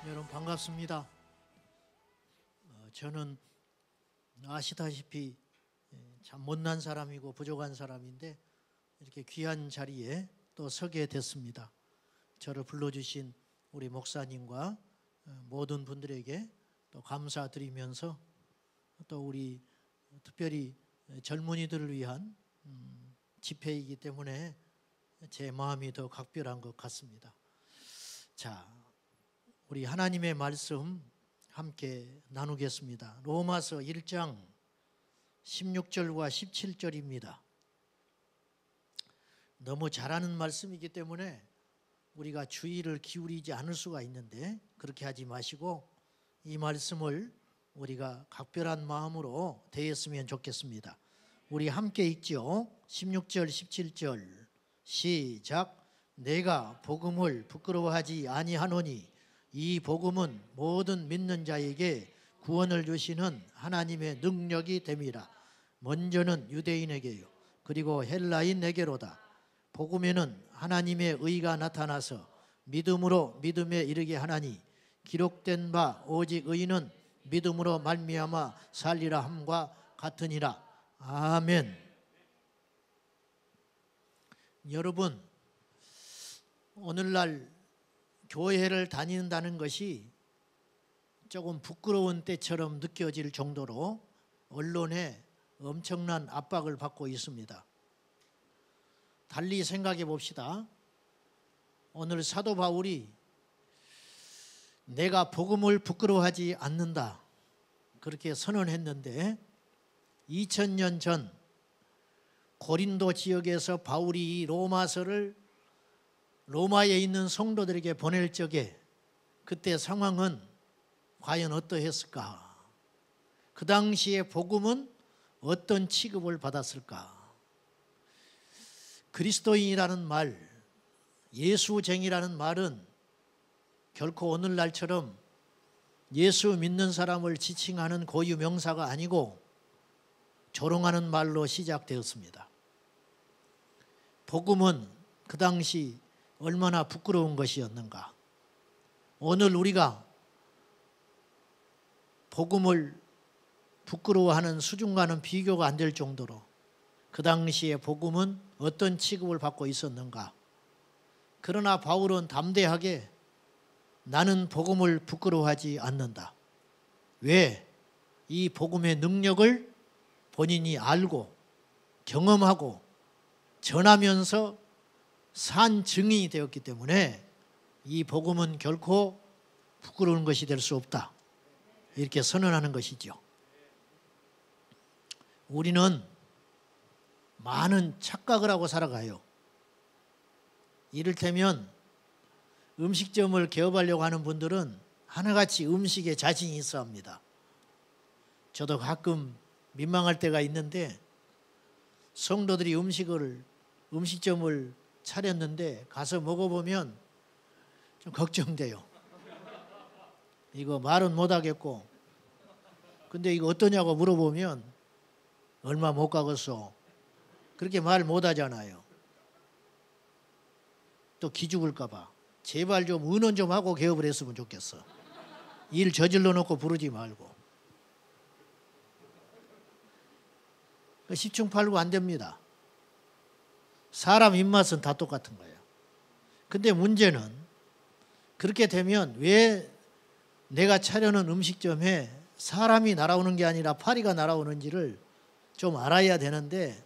여러분 반갑습니다. 저는 아시다시피 참 못난 사람이고 부족한 사람인데 이렇게 귀한 자리에 또 서게 됐습니다. 저를 불러주신 우리 목사님과 모든 분들에게 또 감사드리면서 또 우리 특별히 젊은이들을 위한 집회이기 때문에 제 마음이 더 각별한 것 같습니다. 자, 우리 하나님의 말씀 함께 나누겠습니다. 로마서 1장 16절과 17절입니다. 너무 잘하는 말씀이기 때문에 우리가 주의를 기울이지 않을 수가 있는데 그렇게 하지 마시고 이 말씀을 우리가 각별한 마음으로 대했으면 좋겠습니다. 우리 함께 읽죠. 16절 17절 시작. 내가 복음을 부끄러워하지 아니하노니 이 복음은 모든 믿는 자에게 구원을 주시는 하나님의 능력이 됨이라. 먼저는 유대인에게요 그리고 헬라인에게로다. 복음에는 하나님의 의가 나타나서 믿음으로 믿음에 이르게 하나니 기록된 바 오직 의인은 믿음으로 말미암아 살리라 함과 같으니라. 아멘. 여러분, 오늘날 교회를 다닌다는 것이 조금 부끄러운 때처럼 느껴질 정도로 언론에 엄청난 압박을 받고 있습니다. 달리 생각해 봅시다. 오늘 사도 바울이 내가 복음을 부끄러워하지 않는다 그렇게 선언했는데 2000년 전 고린도 지역에서 바울이 이 로마서를 로마에 있는 성도들에게 보낼 적에 그때 상황은 과연 어떠했을까? 그 당시에 복음은 어떤 취급을 받았을까? 그리스도인이라는 말, 예수쟁이라는 말은 결코 오늘날처럼 예수 믿는 사람을 지칭하는 고유 명사가 아니고 조롱하는 말로 시작되었습니다. 복음은 그 당시 얼마나 부끄러운 것이었는가. 오늘 우리가 복음을 부끄러워하는 수준과는 비교가 안 될 정도로 그 당시에 복음은 어떤 취급을 받고 있었는가. 그러나 바울은 담대하게 나는 복음을 부끄러워하지 않는다. 왜? 이 복음의 능력을 본인이 알고 경험하고 전하면서 산 증인이 되었기 때문에 이 복음은 결코 부끄러운 것이 될 수 없다. 이렇게 선언하는 것이죠. 우리는 많은 착각을 하고 살아가요. 이를테면 음식점을 개업하려고 하는 분들은 하나같이 음식에 자신이 있어 합니다. 저도 가끔 민망할 때가 있는데 성도들이 음식점을 차렸는데 가서 먹어보면 좀 걱정돼요. 이거 말은 못하겠고 근데 이거 어떠냐고 물어보면 얼마 못 가겠어. 그렇게 말 못하잖아요. 또 기죽을까 봐. 제발 좀 은원 좀 하고 개업을 했으면 좋겠어. 일 저질러 놓고 부르지 말고. 10충8구 안 됩니다. 사람 입맛은 다 똑같은 거예요. 근데 문제는 그렇게 되면 왜 내가 차려놓은 음식점에 사람이 날아오는 게 아니라 파리가 날아오는지를 좀 알아야 되는데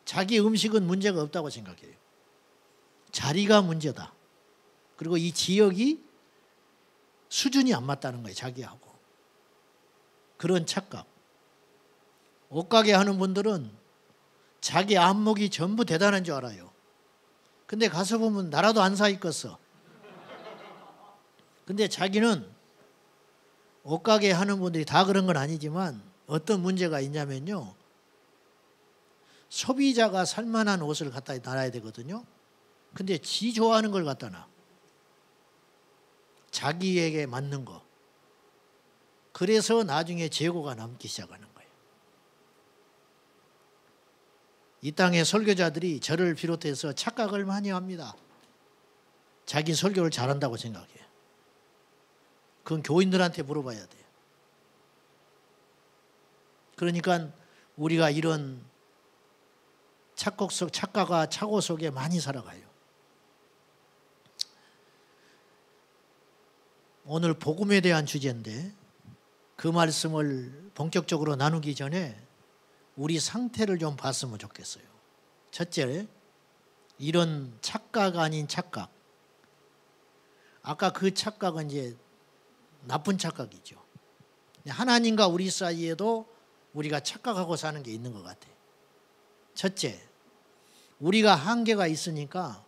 자기 음식은 문제가 없다고 생각해요. 자리가 문제다. 그리고 이 지역이 수준이 안 맞다는 거예요. 자기하고. 그런 착각. 옷가게 하는 분들은 자기 안목이 전부 대단한 줄 알아요. 근데 가서 보면 나라도 안 사 입겠어. 근데 자기는 옷가게 하는 분들이 다 그런 건 아니지만 어떤 문제가 있냐면요. 소비자가 살만한 옷을 갖다 놔야 되거든요. 근데 지 좋아하는 걸 갖다 놔. 자기에게 맞는 거. 그래서 나중에 재고가 남기 시작하는 거예요. 이 땅의 설교자들이 저를 비롯해서 착각을 많이 합니다. 자기 설교를 잘한다고 생각해요. 그건 교인들한테 물어봐야 돼요. 그러니까 우리가 이런 착각과 착오 속에 많이 살아가요. 오늘 복음에 대한 주제인데 그 말씀을 본격적으로 나누기 전에 우리 상태를 좀 봤으면 좋겠어요. 첫째, 이런 착각 아닌 착각. 아까 그 착각은 이제 나쁜 착각이죠. 하나님과 우리 사이에도 우리가 착각하고 사는 게 있는 것 같아요. 첫째, 우리가 한계가 있으니까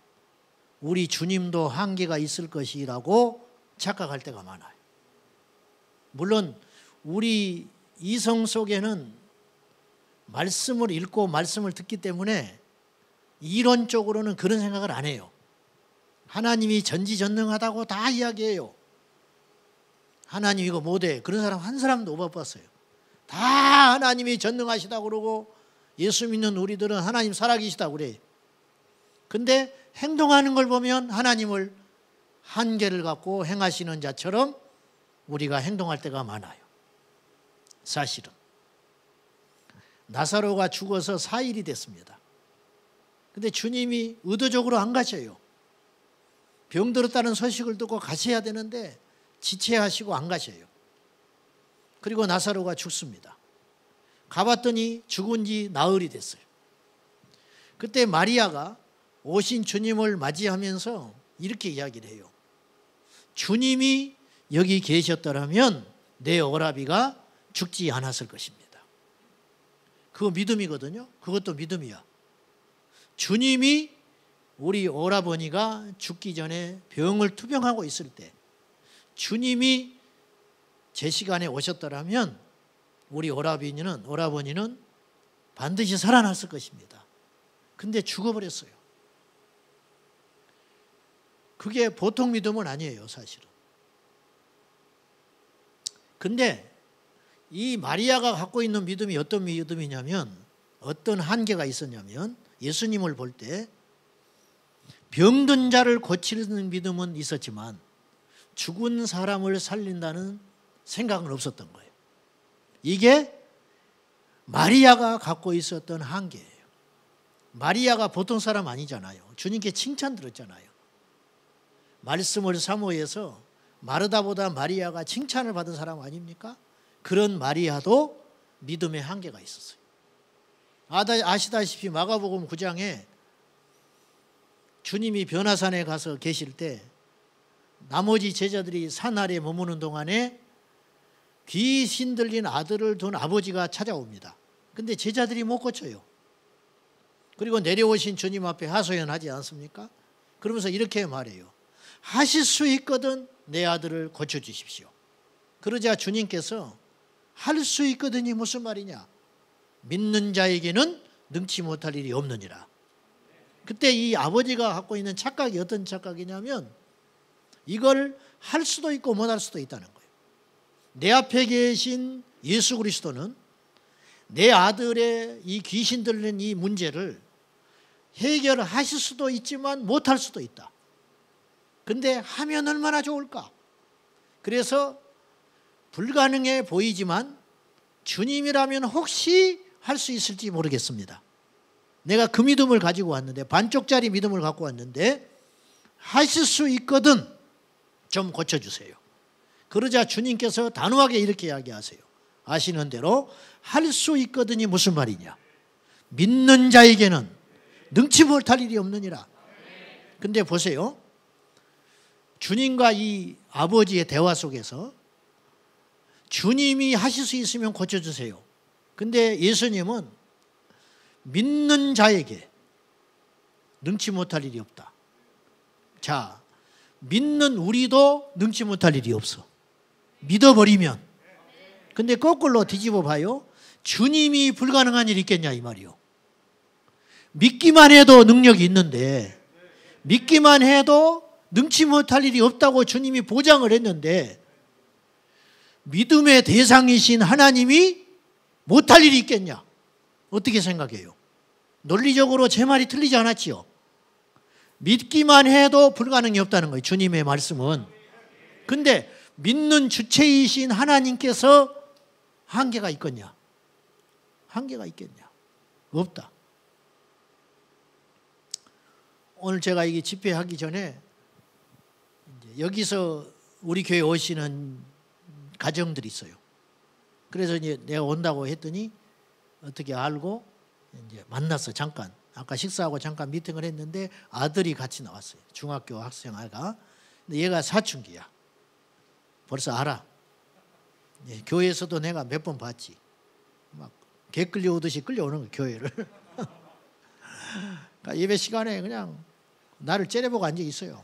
우리 주님도 한계가 있을 것이라고 착각할 때가 많아요. 물론 우리 이성 속에는 말씀을 읽고 말씀을 듣기 때문에 이론적으로는 그런 생각을 안 해요. 하나님이 전지전능하다고 다 이야기해요. 하나님 이거 못해. 그런 사람 한 사람도 못 봤어요. 다 하나님이 전능하시다고 그러고 예수 믿는 우리들은 하나님 살아계시다고 그래요. 근데 행동하는 걸 보면 하나님을 한계를 갖고 행하시는 자처럼 우리가 행동할 때가 많아요. 사실은 나사로가 죽어서 4일이 됐습니다. 근데 주님이 의도적으로 안 가셔요. 병들었다는 소식을 듣고 가셔야 되는데 지체하시고 안 가셔요. 그리고 나사로가 죽습니다. 가봤더니 죽은 지 나흘이 됐어요. 그때 마리아가 오신 주님을 맞이하면서 이렇게 이야기를 해요. 주님이 여기 계셨더라면 내 오라비가 죽지 않았을 것입니다. 그거 믿음이거든요. 그것도 믿음이야. 주님이 우리 오라버니가 죽기 전에 병을 투병하고 있을 때 주님이 제 시간에 오셨더라면 우리 오라버니는 반드시 살아났을 것입니다. 근데 죽어버렸어요. 그게 보통 믿음은 아니에요, 사실은. 근데 이 마리아가 갖고 있는 믿음이 어떤 믿음이냐면, 어떤 한계가 있었냐면, 예수님을 볼 때 병든 자를 고치는 믿음은 있었지만 죽은 사람을 살린다는 생각은 없었던 거예요. 이게 마리아가 갖고 있었던 한계예요. 마리아가 보통 사람 아니잖아요. 주님께 칭찬 들었잖아요. 말씀을 사모해서 마르다보다 마리아가 칭찬을 받은 사람 아닙니까? 그런 마리아도 믿음의 한계가 있었어요. 아시다시피 마가복음 9장에 주님이 변화산에 가서 계실 때 나머지 제자들이 산 아래 머무는 동안에 귀신 들린 아들을 둔 아버지가 찾아옵니다. 근데 제자들이 못 고쳐요. 그리고 내려오신 주님 앞에 하소연하지 않습니까? 그러면서 이렇게 말해요. 하실 수 있거든 내 아들을 고쳐주십시오. 그러자 주님께서 할 수 있거든이 무슨 말이냐? 믿는 자에게는 능치 못할 일이 없느니라. 그때 이 아버지가 갖고 있는 착각이 어떤 착각이냐면 이걸 할 수도 있고 못할 수도 있다는 거예요. 내 앞에 계신 예수 그리스도는 내 아들의 이 귀신 들린 이 문제를 해결하실 수도 있지만 못할 수도 있다. 근데 하면 얼마나 좋을까? 그래서 불가능해 보이지만 주님이라면 혹시 할 수 있을지 모르겠습니다. 내가 그 믿음을 가지고 왔는데, 반쪽짜리 믿음을 갖고 왔는데 하실 수 있거든 좀 고쳐주세요. 그러자 주님께서 단호하게 이렇게 이야기하세요. 아시는 대로 할 수 있거든이 무슨 말이냐? 믿는 자에게는 능치 못할 일이 없느니라. 근데 보세요. 주님과 이 아버지의 대화 속에서 주님이 하실 수 있으면 고쳐주세요. 근데 예수님은 믿는 자에게 능치 못할 일이 없다. 자, 믿는 우리도 능치 못할 일이 없어. 믿어버리면. 근데 거꾸로 뒤집어 봐요. 주님이 불가능한 일이 있겠냐 이 말이요. 믿기만 해도 능력이 있는데, 믿기만 해도 능치 못할 일이 없다고 주님이 보장을 했는데, 믿음의 대상이신 하나님이 못할 일이 있겠냐? 어떻게 생각해요? 논리적으로 제 말이 틀리지 않았지요? 믿기만 해도 불가능이 없다는 거예요, 주님의 말씀은. 근데 믿는 주체이신 하나님께서 한계가 있겠냐? 한계가 있겠냐? 없다. 오늘 제가 이게 집회하기 전에 이제 여기서 우리 교회 오시는 가정들이 있어요. 그래서 이제 내가 온다고 했더니 어떻게 알고 이제 만났어. 잠깐. 아까 식사하고 잠깐 미팅을 했는데 아들이 같이 나왔어요. 중학교 학생 아가. 근데 얘가 사춘기야. 벌써 알아. 예, 교회에서도 내가 몇 번 봤지. 막 개 끌려오듯이 끌려오는 거야, 교회를. 그러니까 예배 시간에 그냥 나를 째려보고 앉아 있어요.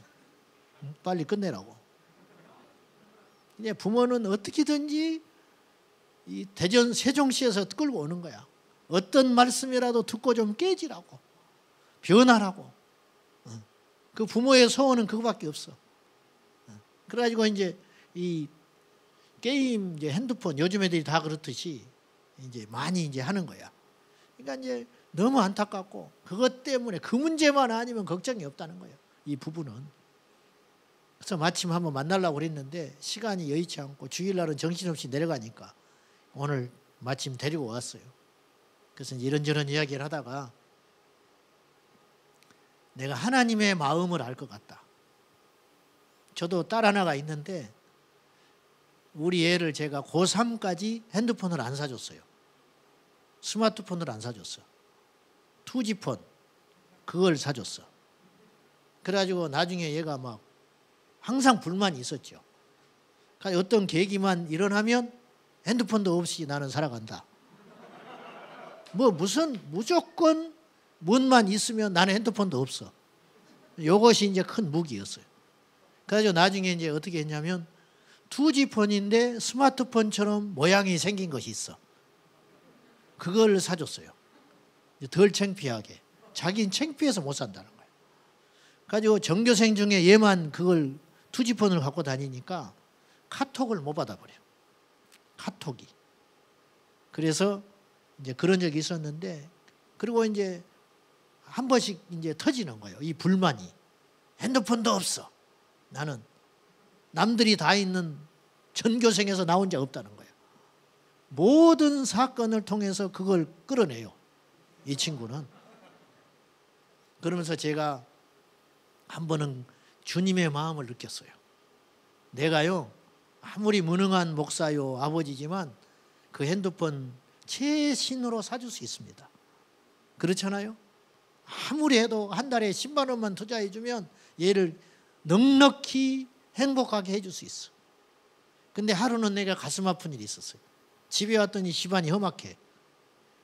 빨리 끝내라고. 근데 부모는 어떻게든지 이 대전 세종시에서 끌고 오는 거야. 어떤 말씀이라도 듣고 좀 깨지라고, 변하라고. 그 부모의 소원은 그거밖에 없어. 그래가지고 이제 이 게임, 이제 핸드폰, 요즘 애들이 다 그렇듯이 이제 많이 이제 하는 거야. 그러니까 이제 너무 안타깝고 그것 때문에 그 문제만 아니면 걱정이 없다는 거예요. 이 부부는. 그래서 마침 한번 만나려고 그랬는데 시간이 여의치 않고 주일날은 정신없이 내려가니까 오늘 마침 데리고 왔어요. 그래서 이런저런 이야기를 하다가 내가 하나님의 마음을 알 것 같다. 저도 딸 하나가 있는데 우리 애를 제가 고3까지 핸드폰을 안 사줬어요. 스마트폰을 안 사줬어. 투지폰 그걸 사줬어. 그래가지고 나중에 얘가 막 항상 불만이 있었죠. 그러니까 어떤 계기만 일어나면 핸드폰도 없이 나는 살아간다. 뭐 무슨 무조건 문만 있으면 나는 핸드폰도 없어. 이것이 이제 큰 무기였어요. 그래가지고 나중에 이제 어떻게 했냐면 투지폰인데 스마트폰처럼 모양이 생긴 것이 있어. 그걸 사줬어요. 덜 창피하게. 자기는 창피해서 못 산다는 거예요. 그래가지고 전교생 중에 얘만 그걸 투지폰을 갖고 다니니까 카톡을 못 받아버려. 카톡이. 그래서 이제 그런 적이 있었는데, 그리고 이제 한 번씩 이제 터지는 거예요. 이 불만이. 핸드폰도 없어. 나는 남들이 다 있는 전교생에서 나 혼자 없다는 거예요. 모든 사건을 통해서 그걸 끌어내요. 이 친구는. 그러면서 제가 한 번은 주님의 마음을 느꼈어요. 내가요, 아무리 무능한 목사요, 아버지지만 그 핸드폰 제 신으로 사줄 수 있습니다. 그렇잖아요? 아무리 해도 한 달에 10만 원만 투자해 주면 얘를 넉넉히 행복하게 해줄 수 있어. 근데 하루는 내가 가슴 아픈 일이 있었어요. 집에 왔더니 집안이 험악해.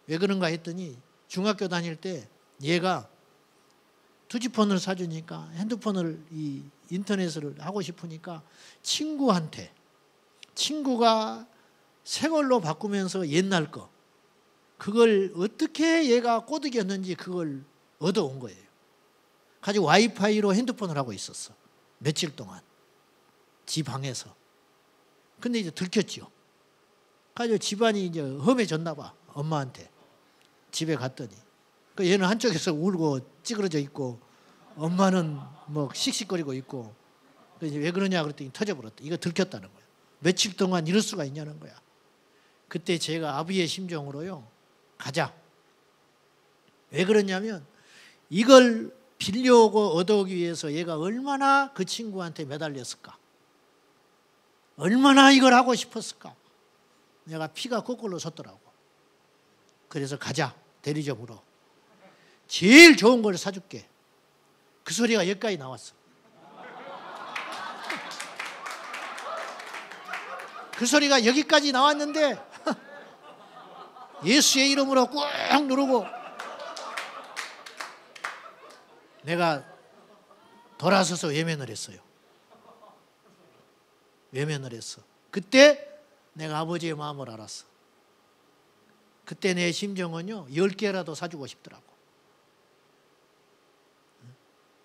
왜 그런가 했더니 중학교 다닐 때 얘가 투지폰을 사주니까 핸드폰을 이 인터넷을 하고 싶으니까 친구한테, 친구가 새 걸로 바꾸면서 옛날 거 그걸 어떻게 얘가 꼬드겼는지 그걸 얻어온 거예요. 가지고 와이파이로 핸드폰을 하고 있었어. 며칠 동안 지 방에서. 근데 이제 들켰죠. 가지고 집안이 이제 험해졌나 봐. 엄마한테. 집에 갔더니 그 얘는 한쪽에서 울고 찌그러져 있고 엄마는 뭐 씩씩거리고 있고. 그래서 왜 그러냐 그랬더니 터져버렸다. 이거 들켰다는 거야. 며칠 동안 이럴 수가 있냐는 거야. 그때 제가 아비의 심정으로요, 가자. 왜 그러냐면 이걸 빌려오고 얻어오기 위해서 얘가 얼마나 그 친구한테 매달렸을까. 얼마나 이걸 하고 싶었을까. 내가 피가 거꾸로 섰더라고. 그래서 가자. 대리점으로. 제일 좋은 걸 사줄게. 그 소리가 여기까지 나왔어. 그 소리가 여기까지 나왔는데 예수의 이름으로 꾹 누르고 내가 돌아서서 외면을 했어요. 외면을 했어. 그때 내가 아버지의 마음을 알았어. 그때 내 심정은요, 10개라도 사주고 싶더라고.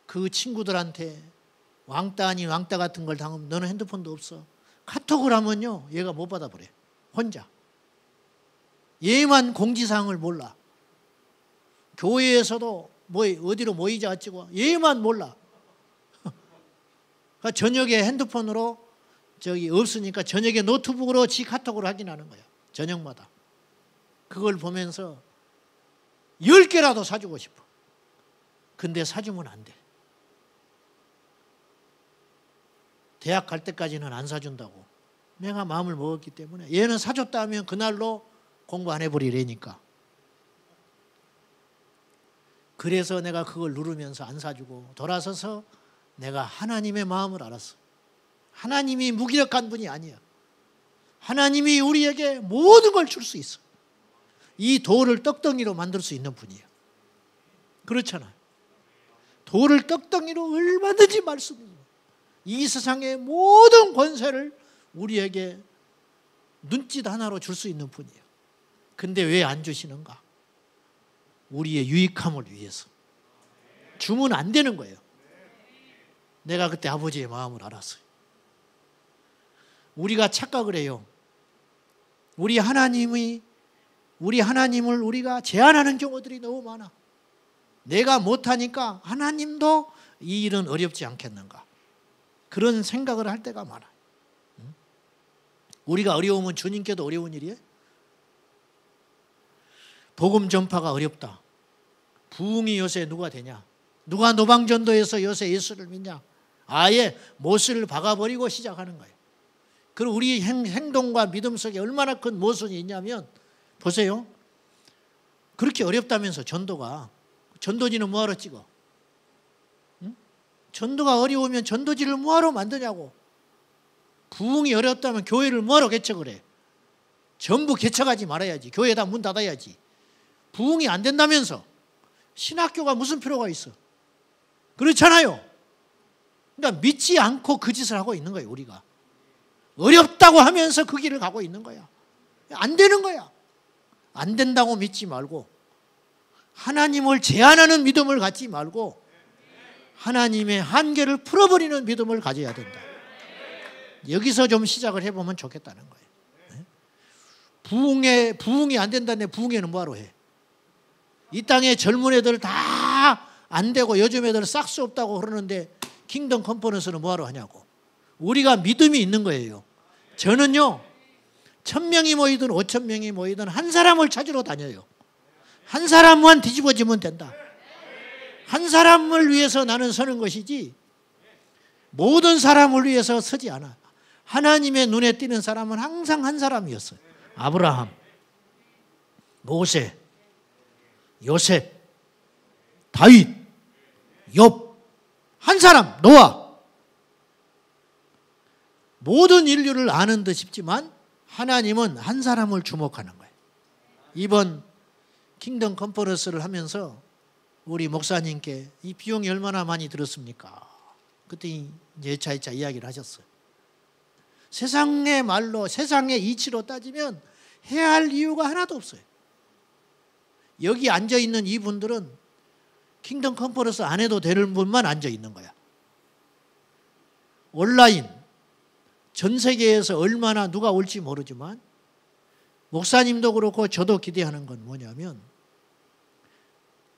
그 친구들한테 왕따 아닌 왕따 같은 걸 당하면 너는 핸드폰도 없어. 카톡을 하면요, 얘가 못 받아버려. 혼자. 얘만 공지사항을 몰라. 교회에서도 뭐 어디로 모이자 어찌고 얘만 몰라. 그러니까 저녁에 핸드폰으로 없으니까 저녁에 노트북으로 지 카톡으로 확인하는 거야. 저녁마다. 그걸 보면서 10개라도 사주고 싶어. 근데 사주면 안 돼. 대학 갈 때까지는 안 사준다고. 내가 마음을 먹었기 때문에. 얘는 사줬다 하면 그날로 공부 안 해버리려니까. 그래서 내가 그걸 누르면서 안 사주고 돌아서서 내가 하나님의 마음을 알았어. 하나님이 무기력한 분이 아니야. 하나님이 우리에게 모든 걸 줄 수 있어. 이 돌을 떡덩이로 만들 수 있는 분이에요. 그렇잖아요. 돌을 떡덩이로 얼마든지 말씀해요. 이 세상의 모든 권세를 우리에게 눈짓 하나로 줄 수 있는 분이에요. 근데 왜 안 주시는가? 우리의 유익함을 위해서. 주면 안 되는 거예요. 내가 그때 아버지의 마음을 알았어요. 우리가 착각을 해요. 우리 하나님을 우리가 제한하는 경우들이 너무 많아. 내가 못하니까 하나님도 이 일은 어렵지 않겠는가. 그런 생각을 할 때가 많아. 우리가 어려우면 주님께도 어려운 일이에요. 복음 전파가 어렵다. 부흥이 요새 누가 되냐? 누가 노방전도에서 요새 예수를 믿냐? 아예 못을 박아버리고 시작하는 거예요. 그리고 우리 행동과 믿음 속에 얼마나 큰 모순이 있냐면 보세요. 그렇게 어렵다면서 전도가. 전도지는 뭐하러 찍어? 응? 전도가 어려우면 전도지를 뭐하러 만드냐고. 부흥이 어렵다면 교회를 뭐하러 개척을 해? 전부 개척하지 말아야지. 교회에다 문 닫아야지. 부흥이 안 된다면서 신학교가 무슨 필요가 있어? 그렇잖아요. 그러니까 믿지 않고 그 짓을 하고 있는 거예요. 우리가. 어렵다고 하면서 그 길을 가고 있는 거야. 안 되는 거야. 안 된다고 믿지 말고 하나님을 제한하는 믿음을 갖지 말고 하나님의 한계를 풀어버리는 믿음을 가져야 된다. 여기서 좀 시작을 해보면 좋겠다는 거예요. 부흥이 안 된다는데 부흥회는 뭐하러 해? 이 땅에 젊은 애들 다 안 되고 요즘 애들 싹수 없다고 그러는데 킹덤 컨퍼런스는 뭐하러 하냐고. 우리가 믿음이 있는 거예요. 저는요 1000명이 모이든 5000명이 모이든 한 사람을 찾으러 다녀요. 한 사람만 뒤집어지면 된다. 한 사람을 위해서 나는 서는 것이지 모든 사람을 위해서 서지 않아. 하나님의 눈에 띄는 사람은 항상 한 사람이었어요. 아브라함, 모세, 요셉, 다윗, 욥, 한 사람, 노아. 모든 인류를 아는 듯 싶지만 하나님은 한 사람을 주목하는 거예요. 이번 킹덤 컨퍼런스를 하면서 우리 목사님께 이 비용이 얼마나 많이 들었습니까? 그때 여차여차 이야기를 하셨어요. 세상의 말로, 세상의 이치로 따지면 해야 할 이유가 하나도 없어요. 여기 앉아있는 이분들은 킹덤 컨퍼런스 안 해도 되는 분만 앉아있는 거야. 온라인, 전 세계에서 얼마나 누가 올지 모르지만 목사님도 그렇고 저도 기대하는 건 뭐냐면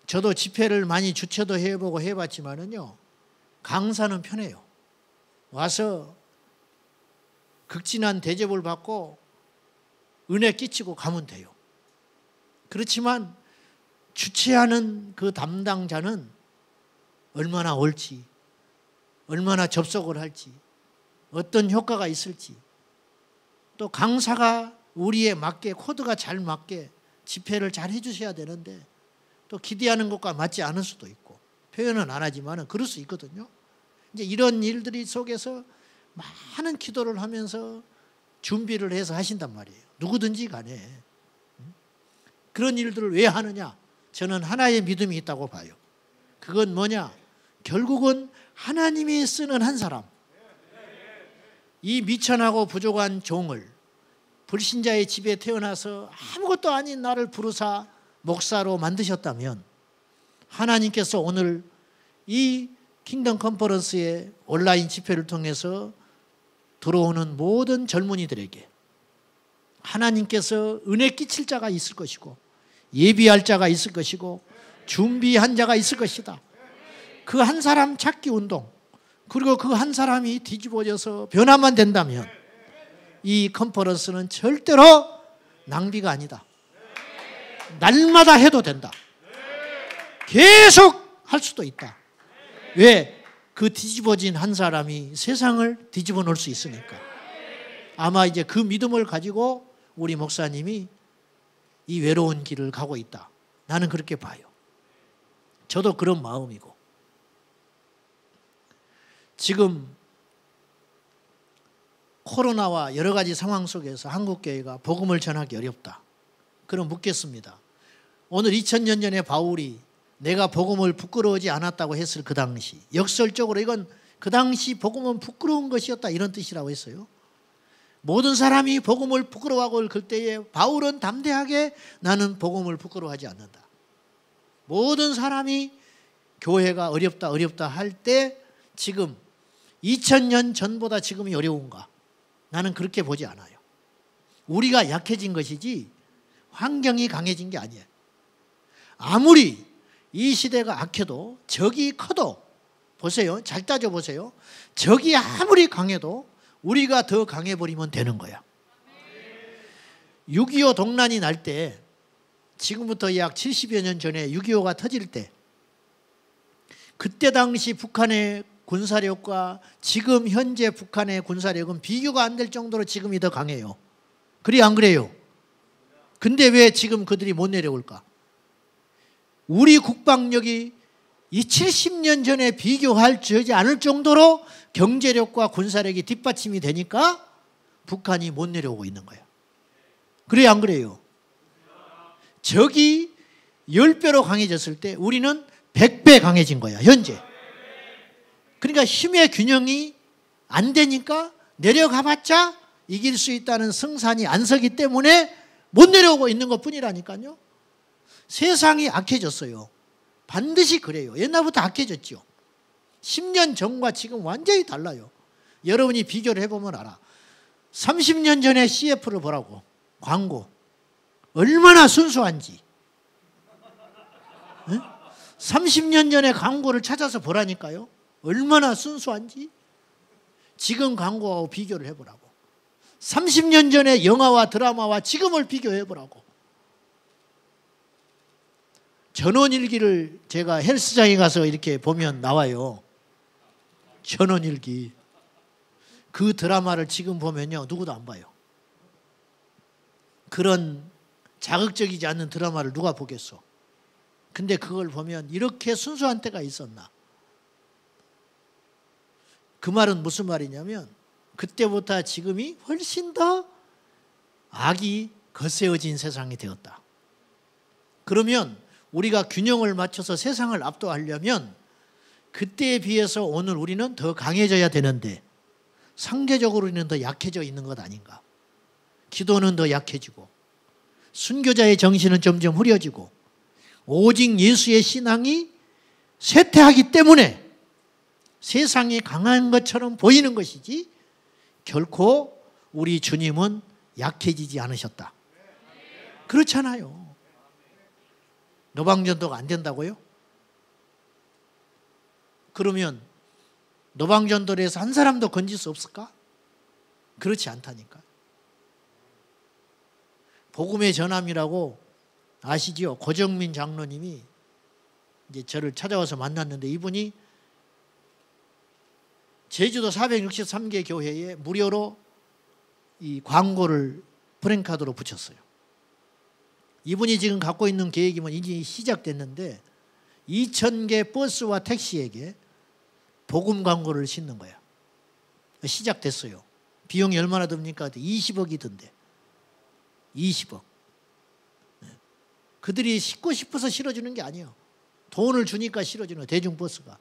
저도 집회를 많이 주최도 해보고 해봤지만은요 강사는 편해요. 와서 극진한 대접을 받고 은혜 끼치고 가면 돼요. 그렇지만 주최하는 그 담당자는 얼마나 올지, 얼마나 접속을 할지, 어떤 효과가 있을지, 또 강사가 우리에 맞게, 코드가 잘 맞게 집회를 잘 해주셔야 되는데 또 기대하는 것과 맞지 않을 수도 있고 표현은 안 하지만 그럴 수 있거든요. 이제 이런 일들이 속에서 많은 기도를 하면서 준비를 해서 하신단 말이에요. 누구든지 간에. 그런 일들을 왜 하느냐? 저는 하나의 믿음이 있다고 봐요. 그건 뭐냐? 결국은 하나님이 쓰는 한 사람. 이 미천하고 부족한 종을 불신자의 집에 태어나서 아무것도 아닌 나를 부르사 목사로 만드셨다면 하나님께서 오늘 이 킹덤 컨퍼런스의 온라인 집회를 통해서 들어오는 모든 젊은이들에게 하나님께서 은혜 끼칠 자가 있을 것이고 예비할 자가 있을 것이고 준비한 자가 있을 것이다. 그 한 사람 찾기 운동, 그리고 그 한 사람이 뒤집어져서 변화만 된다면 이 컨퍼런스는 절대로 낭비가 아니다. 날마다 해도 된다. 계속 할 수도 있다. 왜? 그 뒤집어진 한 사람이 세상을 뒤집어 놓을 수 있으니까. 아마 이제 그 믿음을 가지고 우리 목사님이 이 외로운 길을 가고 있다. 나는 그렇게 봐요. 저도 그런 마음이고. 지금 코로나와 여러 가지 상황 속에서 한국교회가 복음을 전하기 어렵다. 그럼 묻겠습니다. 오늘 2000년 전에 바울이 내가 복음을 부끄러워하지 않았다고 했을 그 당시, 역설적으로 이건 그 당시 복음은 부끄러운 것이었다 이런 뜻이라고 했어요. 모든 사람이 복음을 부끄러워하고 그럴 때에 바울은 담대하게 나는 복음을 부끄러워하지 않는다. 모든 사람이 교회가 어렵다 할 때 지금 2000년 전보다 지금이 어려운가? 나는 그렇게 보지 않아요. 우리가 약해진 것이지 환경이 강해진 게 아니에요. 아무리 이 시대가 악해도 적이 커도 보세요. 잘 따져보세요. 적이 아무리 강해도 우리가 더 강해버리면 되는 거야. 6.25 동란이 날 때 지금부터 약 70여 년 전에 6.25가 터질 때 그때 당시 북한의 군사력과 지금 현재 북한의 군사력은 비교가 안 될 정도로 지금이 더 강해요. 그래 안 그래요? 근데 왜 지금 그들이 못 내려올까? 우리 국방력이 이 70년 전에 비교하지 않을 정도로 경제력과 군사력이 뒷받침이 되니까 북한이 못 내려오고 있는 거예요. 그래요 안 그래요? 적이 10배로 강해졌을 때 우리는 100배 강해진 거야 현재. 그러니까 힘의 균형이 안 되니까 내려가봤자 이길 수 있다는 승산이 안 서기 때문에 못 내려오고 있는 것뿐이라니까요. 세상이 악해졌어요. 반드시 그래요. 옛날부터 악해졌죠. 10년 전과 지금 완전히 달라요. 여러분이 비교를 해보면 알아. 30년 전에 CF를 보라고. 광고. 얼마나 순수한지. 응? 30년 전에 광고를 찾아서 보라니까요. 얼마나 순수한지. 지금 광고하고 비교를 해보라고. 30년 전에 영화와 드라마와 지금을 비교해보라고. 전원일기를 제가 헬스장에 가서 이렇게 보면 나와요. 전원일기. 그 드라마를 지금 보면요. 누구도 안 봐요. 그런 자극적이지 않는 드라마를 누가 보겠어. 근데 그걸 보면 이렇게 순수한 때가 있었나. 그 말은 무슨 말이냐면 그때보다 지금이 훨씬 더 악이 거세어진 세상이 되었다. 그러면 우리가 균형을 맞춰서 세상을 압도하려면 그때에 비해서 오늘 우리는 더 강해져야 되는데 상대적으로 우리는 더 약해져 있는 것 아닌가. 기도는 더 약해지고 순교자의 정신은 점점 흐려지고 오직 예수의 신앙이 쇠퇴하기 때문에 세상이 강한 것처럼 보이는 것이지 결코 우리 주님은 약해지지 않으셨다. 그렇잖아요. 노방전도가 안 된다고요? 그러면 노방전도를 해서 한 사람도 건질 수 없을까? 그렇지 않다니까. 복음의 전함이라고 아시죠? 고정민 장로님이 이제 저를 찾아와서 만났는데 이분이 제주도 463개 교회에 무료로 이 광고를 프랭카드로 붙였어요. 이분이 지금 갖고 있는 계획이면 이제 시작됐는데 2,000개 버스와 택시에게 복음 광고를 싣는 거야. 시작됐어요. 비용이 얼마나 듭니까? 20억이 든대. 20억. 그들이 싣고 싶어서 실어주는 게 아니에요. 돈을 주니까 실어주는 거예요. 대중버스가.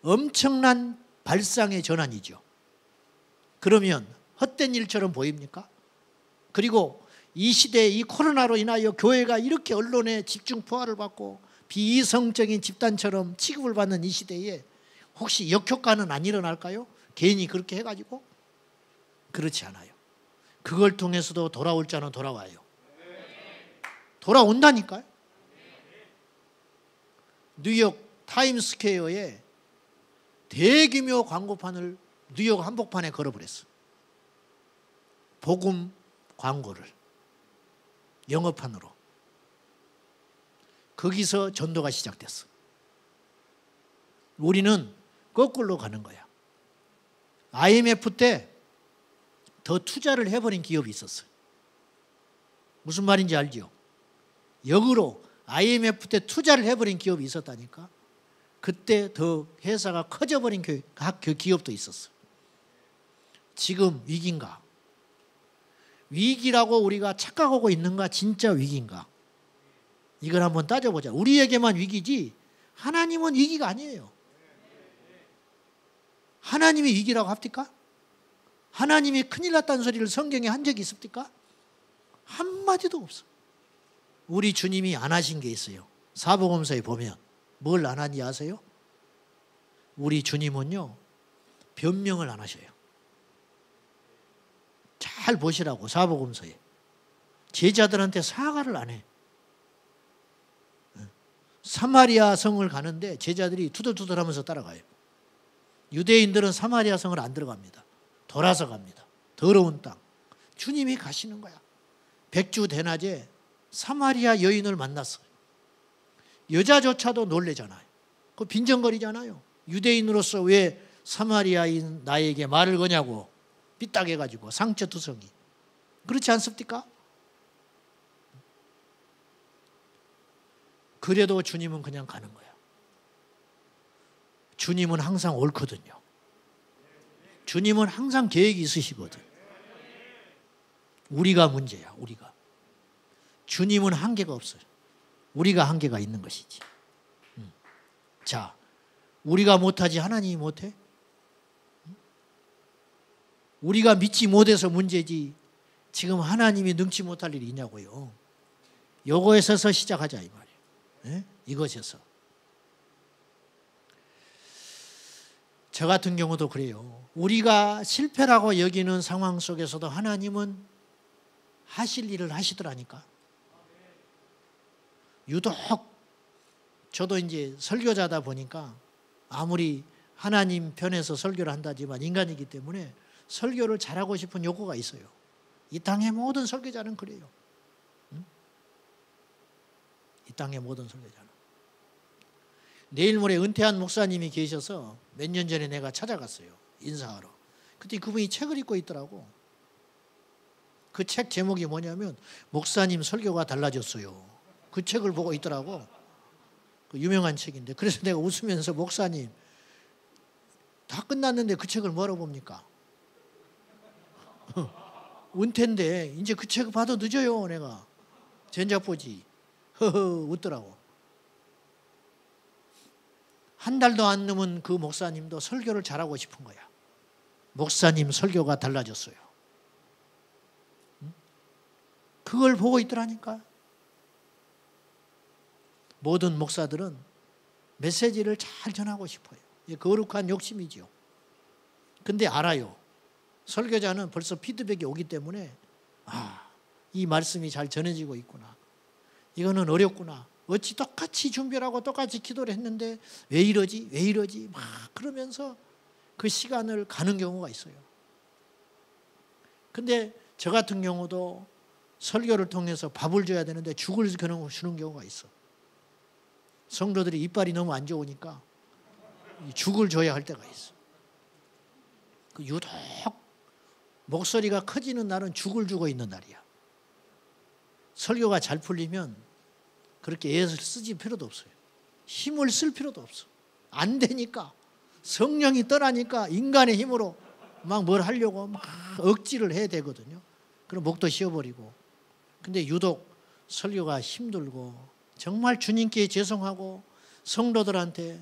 엄청난 발상의 전환이죠. 그러면 헛된 일처럼 보입니까? 그리고 이 시대에 이 코로나로 인하여 교회가 이렇게 언론에 집중 포화를 받고 비이성적인 집단처럼 취급을 받는 이 시대에 혹시 역효과는 안 일어날까요? 괜히 그렇게 해가지고? 그렇지 않아요. 그걸 통해서도 돌아올 자는 돌아와요. 대규모 광고판을 뉴욕 한복판에 걸어버렸어. 복음 광고를 영어판으로. 거기서 전도가 시작됐어. 우리는 거꾸로 가는 거야. IMF 때 더 투자를 해버린 기업이 있었어요. 무슨 말인지 알죠? 역으로 IMF 때 투자를 해버린 기업이 있었다니까. 그때 더 회사가 커져버린 그 기업도 있었어. 지금 위기인가? 위기라고 우리가 착각하고 있는가? 진짜 위기인가? 이걸 한번 따져보자. 우리에게만 위기지 하나님은 위기가 아니에요. 하나님이 위기라고 합니까? 하나님이 큰일 났다는 소리를 성경에 한 적이 있습니까? 한마디도 없어. 우리 주님이 안 하신 게 있어요. 사복음서에 보면 뭘 안 하니 아세요? 우리 주님은요, 변명을 안 하셔요. 잘 보시라고, 사복음서에. 제자들한테 사과를 안 해. 사마리아 성을 가는데 제자들이 투덜투덜 하면서 따라가요. 유대인들은 사마리아 성을 안 들어갑니다. 돌아서 갑니다. 더러운 땅. 주님이 가시는 거야. 백주 대낮에 사마리아 여인을 만났어요. 여자조차도 놀래잖아요. 그 빈정거리잖아요. 유대인으로서 왜 사마리아인 나에게 말을 거냐고 삐딱해가지고 상처투성이. 그렇지 않습니까? 그래도 주님은 그냥 가는 거야. 주님은 항상 옳거든요. 주님은 항상 계획이 있으시거든. 우리가 문제야, 우리가. 주님은 한계가 없어요. 우리가 한계가 있는 것이지. 자, 우리가 못하지 하나님이 못해? 우리가 믿지 못해서 문제지 지금 하나님이 능치 못할 일이 있냐고요. 요거에서 시작하자 이 말이에요. 네? 이것에서. 저 같은 경우도 그래요. 우리가 실패라고 여기는 상황 속에서도 하나님은 하실 일을 하시더라니까. 유독 저도 이제 설교자다 보니까 아무리 하나님 편에서 설교를 한다지만 인간이기 때문에 설교를 잘하고 싶은 욕구가 있어요. 이 땅의 모든 설교자는 그래요. 응? 이 땅의 모든 설교자는. 내일 모레 은퇴한 목사님이 계셔서 몇 년 전에 내가 찾아갔어요. 인사하러. 그때 그분이 책을 읽고 있더라고. 그 책 제목이 뭐냐면 목사님 설교가 달라졌어요. 그 책을 보고 있더라고. 그 유명한 책인데. 그래서 내가 웃으면서 목사님 다 끝났는데 그 책을 뭐하러 봅니까? 은퇴인데 이제 그 책 봐도 늦어요. 내가 전작 보지. 허허 웃더라고. 한 달도 안 넘은 그 목사님도 설교를 잘하고 싶은 거야. 목사님 설교가 달라졌어요. 그걸 보고 있더라니까. 모든 목사들은 메시지를 잘 전하고 싶어요. 거룩한 욕심이죠. 근데 알아요. 설교자는 벌써 피드백이 오기 때문에 이 말씀이 잘 전해지고 있구나. 이거는 어렵구나. 어찌 똑같이 준비를 하고 똑같이 기도를 했는데 왜 이러지? 왜 이러지? 막 그러면서 그 시간을 가는 경우가 있어요. 근데 저 같은 경우도 설교를 통해서 밥을 줘야 되는데 죽을 주는 경우가 있어. 성도들이 이빨이 너무 안 좋으니까 죽을 줘야 할 때가 있어. 그 유독 목소리가 커지는 날은 죽을 주고 있는 날이야. 설교가 잘 풀리면 그렇게 애를 쓰지 필요도 없어요. 힘을 쓸 필요도 없어. 안 되니까. 성령이 떠나니까 인간의 힘으로 막 뭘 하려고 막 억지를 해야 되거든요. 그럼 목도 쉬어버리고. 근데 유독 설교가 힘들고 정말 주님께 죄송하고 성도들한테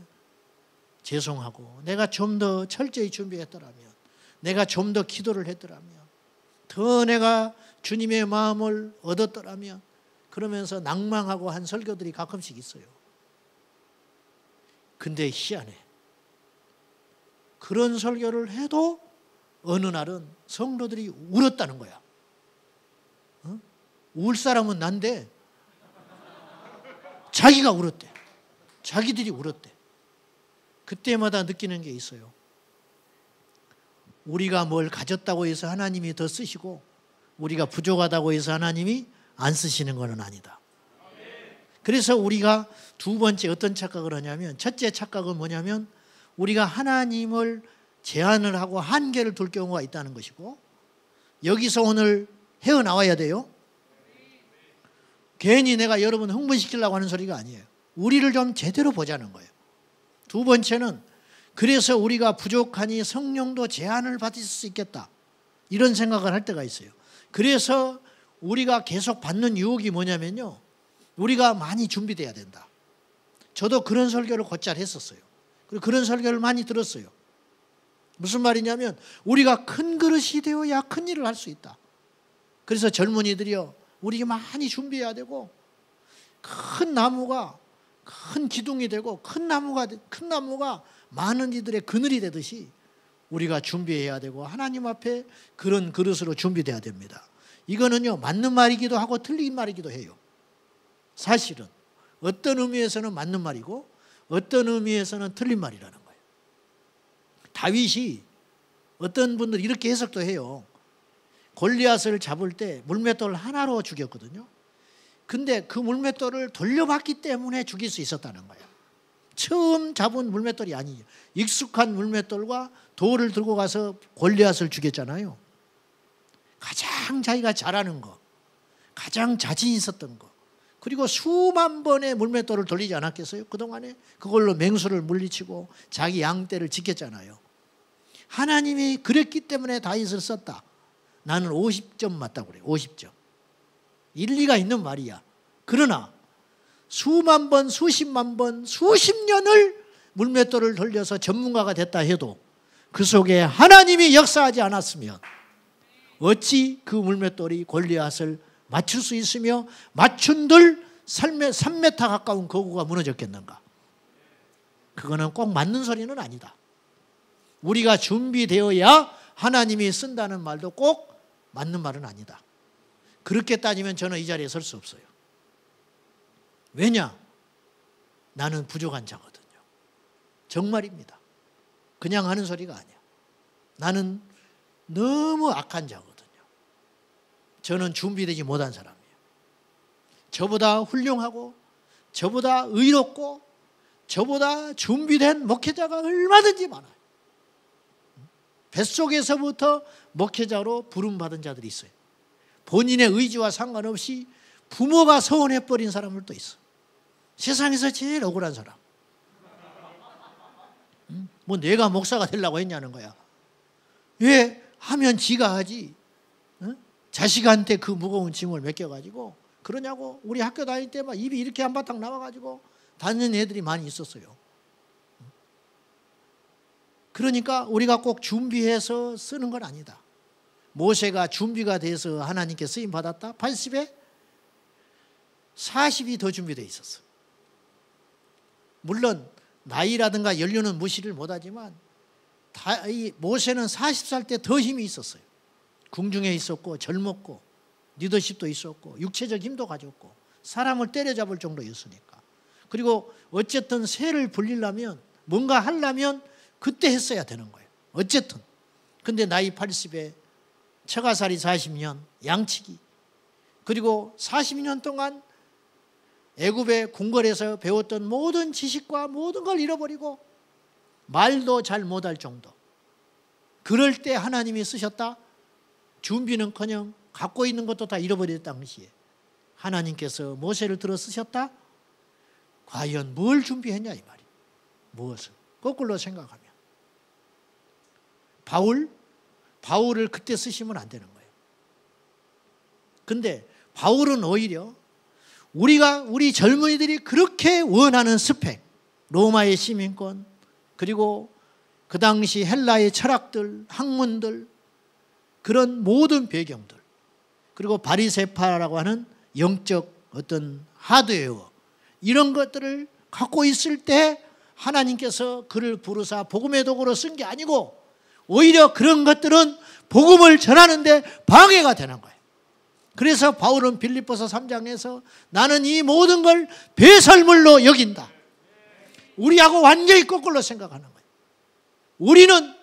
죄송하고 내가 좀 더 철저히 준비했더라면, 내가 좀 더 기도를 했더라면, 더 내가 주님의 마음을 얻었더라면, 그러면서 낭망하고 한 설교들이 가끔씩 있어요. 근데 희한해. 그런 설교를 해도 어느 날은 성도들이 울었다는 거야. 울 사람은 난데 자기가 울었대. 자기들이 울었대. 그때마다 느끼는 게 있어요. 우리가 뭘 가졌다고 해서 하나님이 더 쓰시고 우리가 부족하다고 해서 하나님이 안 쓰시는 것은 아니다. 그래서 우리가 두 번째 어떤 착각을 하냐면, 첫째 착각은 뭐냐면 우리가 하나님을 제한을 하고 한계를 둘 경우가 있다는 것이고, 여기서 오늘 헤어나와야 돼요. 괜히 내가 여러분 흥분시키려고 하는 소리가 아니에요. 우리를 좀 제대로 보자는 거예요. 두 번째는 그래서 우리가 부족하니 성령도 제한을 받을 수 있겠다, 이런 생각을 할 때가 있어요. 그래서 우리가 계속 받는 유혹이 뭐냐면요, 우리가 많이 준비돼야 된다. 저도 그런 설교를 곧잘 했었어요. 그리고 그런 설교를 많이 들었어요. 무슨 말이냐면 우리가 큰 그릇이 되어야 큰 일을 할 수 있다. 그래서 젊은이들이요, 우리 많이 준비해야 되고, 큰 나무가 큰 기둥이 되고 큰 나무가 많은 이들의 그늘이 되듯이 우리가 준비해야 되고 하나님 앞에 그런 그릇으로 준비돼야 됩니다. 이거는요, 맞는 말이기도 하고 틀린 말이기도 해요. 사실은 어떤 의미에서는 맞는 말이고 어떤 의미에서는 틀린 말이라는 거예요. 다윗이, 어떤 분들 이렇게 해석도 해요. 골리앗을 잡을 때 물맷돌 하나로 죽였거든요. 근데 그 물맷돌을 돌려봤기 때문에 죽일 수 있었다는 거예요. 처음 잡은 물맷돌이 아니에요. 익숙한 물맷돌과 돌을 들고 가서 골리앗을 죽였잖아요. 가장 자기가 잘하는 거, 가장 자신 있었던 거, 그리고 수만 번의 물맷돌을 돌리지 않았겠어요? 그동안에 그걸로 맹수를 물리치고 자기 양떼를 지켰잖아요. 하나님이 그랬기 때문에 다윗을 썼다. 나는 50점 맞다고 그래요. 50점. 일리가 있는 말이야. 그러나 수만 번, 수십만 번, 수십 년을 물맷돌을 돌려서 전문가가 됐다 해도 그 속에 하나님이 역사하지 않았으면 어찌 그 물맷돌이 골리앗을 맞출 수 있으며 맞춘들 3m 가까운 거구가 무너졌겠는가? 그거는 꼭 맞는 소리는 아니다. 우리가 준비되어야 하나님이 쓴다는 말도 꼭 맞는 말은 아니다. 그렇게 따지면 저는 이 자리에 설 수 없어요. 왜냐? 나는 부족한 자거든요. 정말입니다. 그냥 하는 소리가 아니야. 나는 너무 악한 자거든요. 저는 준비되지 못한 사람이에요. 저보다 훌륭하고 저보다 의롭고 저보다 준비된 목회자가 얼마든지 많아요. 뱃속에서부터 목회자로 부름받은 자들이 있어요. 본인의 의지와 상관없이 부모가 서운해버린 사람들도 있어. 세상에서 제일 억울한 사람. 뭐 내가 목사가 되려고 했냐는 거야. 왜 하면 지가 하지? 자식한테 그 무거운 짐을 맡겨가지고 그러냐고. 우리 학교 다닐 때 막 입이 이렇게 한바탕 나와가지고 다니는 애들이 많이 있었어요. 그러니까 우리가 꼭 준비해서 쓰는 건 아니다. 모세가 준비가 돼서 하나님께 쓰임 받았다? 80에 40이 더 준비되어 있었어. 물론 나이라든가 연료는 무시를 못하지만 이 모세는 40살 때 더 힘이 있었어요. 궁중에 있었고 젊었고 리더십도 있었고 육체적 힘도 가졌고 사람을 때려잡을 정도였으니까. 그리고 어쨌든 새를 불리려면 뭔가 하려면 그때 했어야 되는 거예요. 어쨌든. 근데 나이 80에 처가살이 40년, 양치기, 그리고 40년 동안 애굽의 궁궐에서 배웠던 모든 지식과 모든 걸 잃어버리고 말도 잘 못할 정도. 그럴 때 하나님이 쓰셨다? 준비는커녕 갖고 있는 것도 다 잃어버릴 당시에 하나님께서 모세를 들어 쓰셨다? 과연 뭘 준비했냐 이 말이에요. 무엇을? 거꾸로 생각하면 바울을 그때 쓰시면 안 되는 거예요. 근데 바울은 오히려 우리 젊은이들이 그렇게 원하는 스펙, 로마의 시민권, 그리고 그 당시 헬라의 철학들, 학문들, 그런 모든 배경들, 그리고 바리새파라고 하는 영적 어떤 하드웨어, 이런 것들을 갖고 있을 때 하나님께서 그를 부르사 복음의 도구로 쓴 게 아니고 오히려 그런 것들은 복음을 전하는데 방해가 되는 거예요. 그래서 바울은 빌립보서 3장에서 나는 이 모든 걸 배설물로 여긴다. 우리하고 완전히 거꾸로 생각하는 거예요. 우리는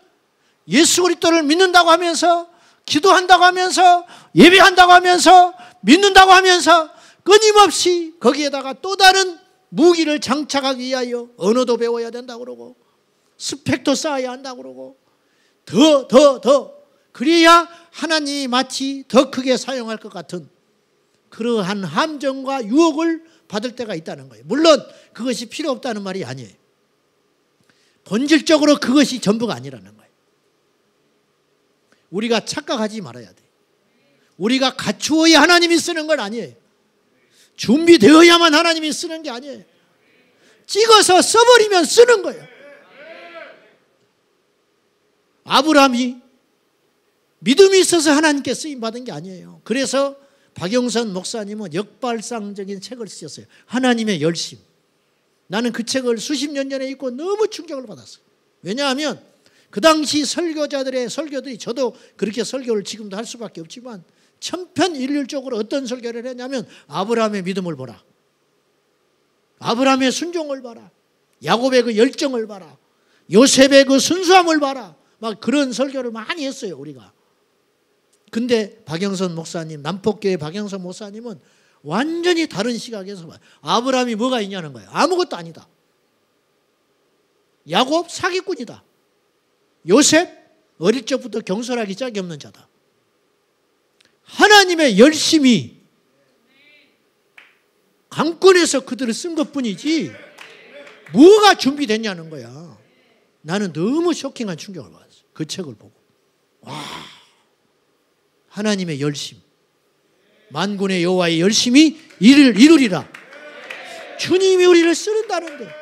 예수 그리스도를 믿는다고 하면서, 기도한다고 하면서, 예배한다고 하면서, 믿는다고 하면서 끊임없이 거기에다가 또 다른 무기를 장착하기 위하여 언어도 배워야 된다고 그러고, 스펙도 쌓아야 한다고 그러고, 더 그래야 하나님이 마치 더 크게 사용할 것 같은 그러한 함정과 유혹을 받을 때가 있다는 거예요. 물론 그것이 필요 없다는 말이 아니에요. 본질적으로 그것이 전부가 아니라는 거예요. 우리가 착각하지 말아야 돼. 우리가 갖추어야 하나님이 쓰는 건 아니에요. 준비되어야만 하나님이 쓰는 게 아니에요. 찍어서 써버리면 쓰는 거예요. 아브라함이 믿음이 있어서 하나님께 쓰임받은 게 아니에요. 그래서 박영선 목사님은 역발상적인 책을 쓰셨어요. 하나님의 열심. 나는 그 책을 수십 년 전에 읽고 너무 충격을 받았어요. 왜냐하면 그 당시 설교자들의 설교들이, 저도 그렇게 설교를 지금도 할 수밖에 없지만 천편일률적으로 어떤 설교를 했냐면 아브라함의 믿음을 보라, 아브라함의 순종을 봐라, 야곱의 그 열정을 봐라, 요셉의 그 순수함을 봐라, 막 그런 설교를 많이 했어요 우리가. 근데 박영선 목사님, 남포교회 박영선 목사님은 완전히 다른 시각에서 봐요. 아브라함이 뭐가 있냐는 거예요. 아무것도 아니다. 야곱 사기꾼이다. 요셉 어릴 적부터 경솔하기 짝이 없는 자다. 하나님의 열심이 강권에서 그들을 쓴 것뿐이지 뭐가 준비됐냐는 거야. 나는 너무 쇼킹한 충격을 받았어요. 그 책을 보고. 와, 하나님의 열심, 만군의 여호와의 열심이 이를 이루리라. 주님이 우리를 쓰는다는데,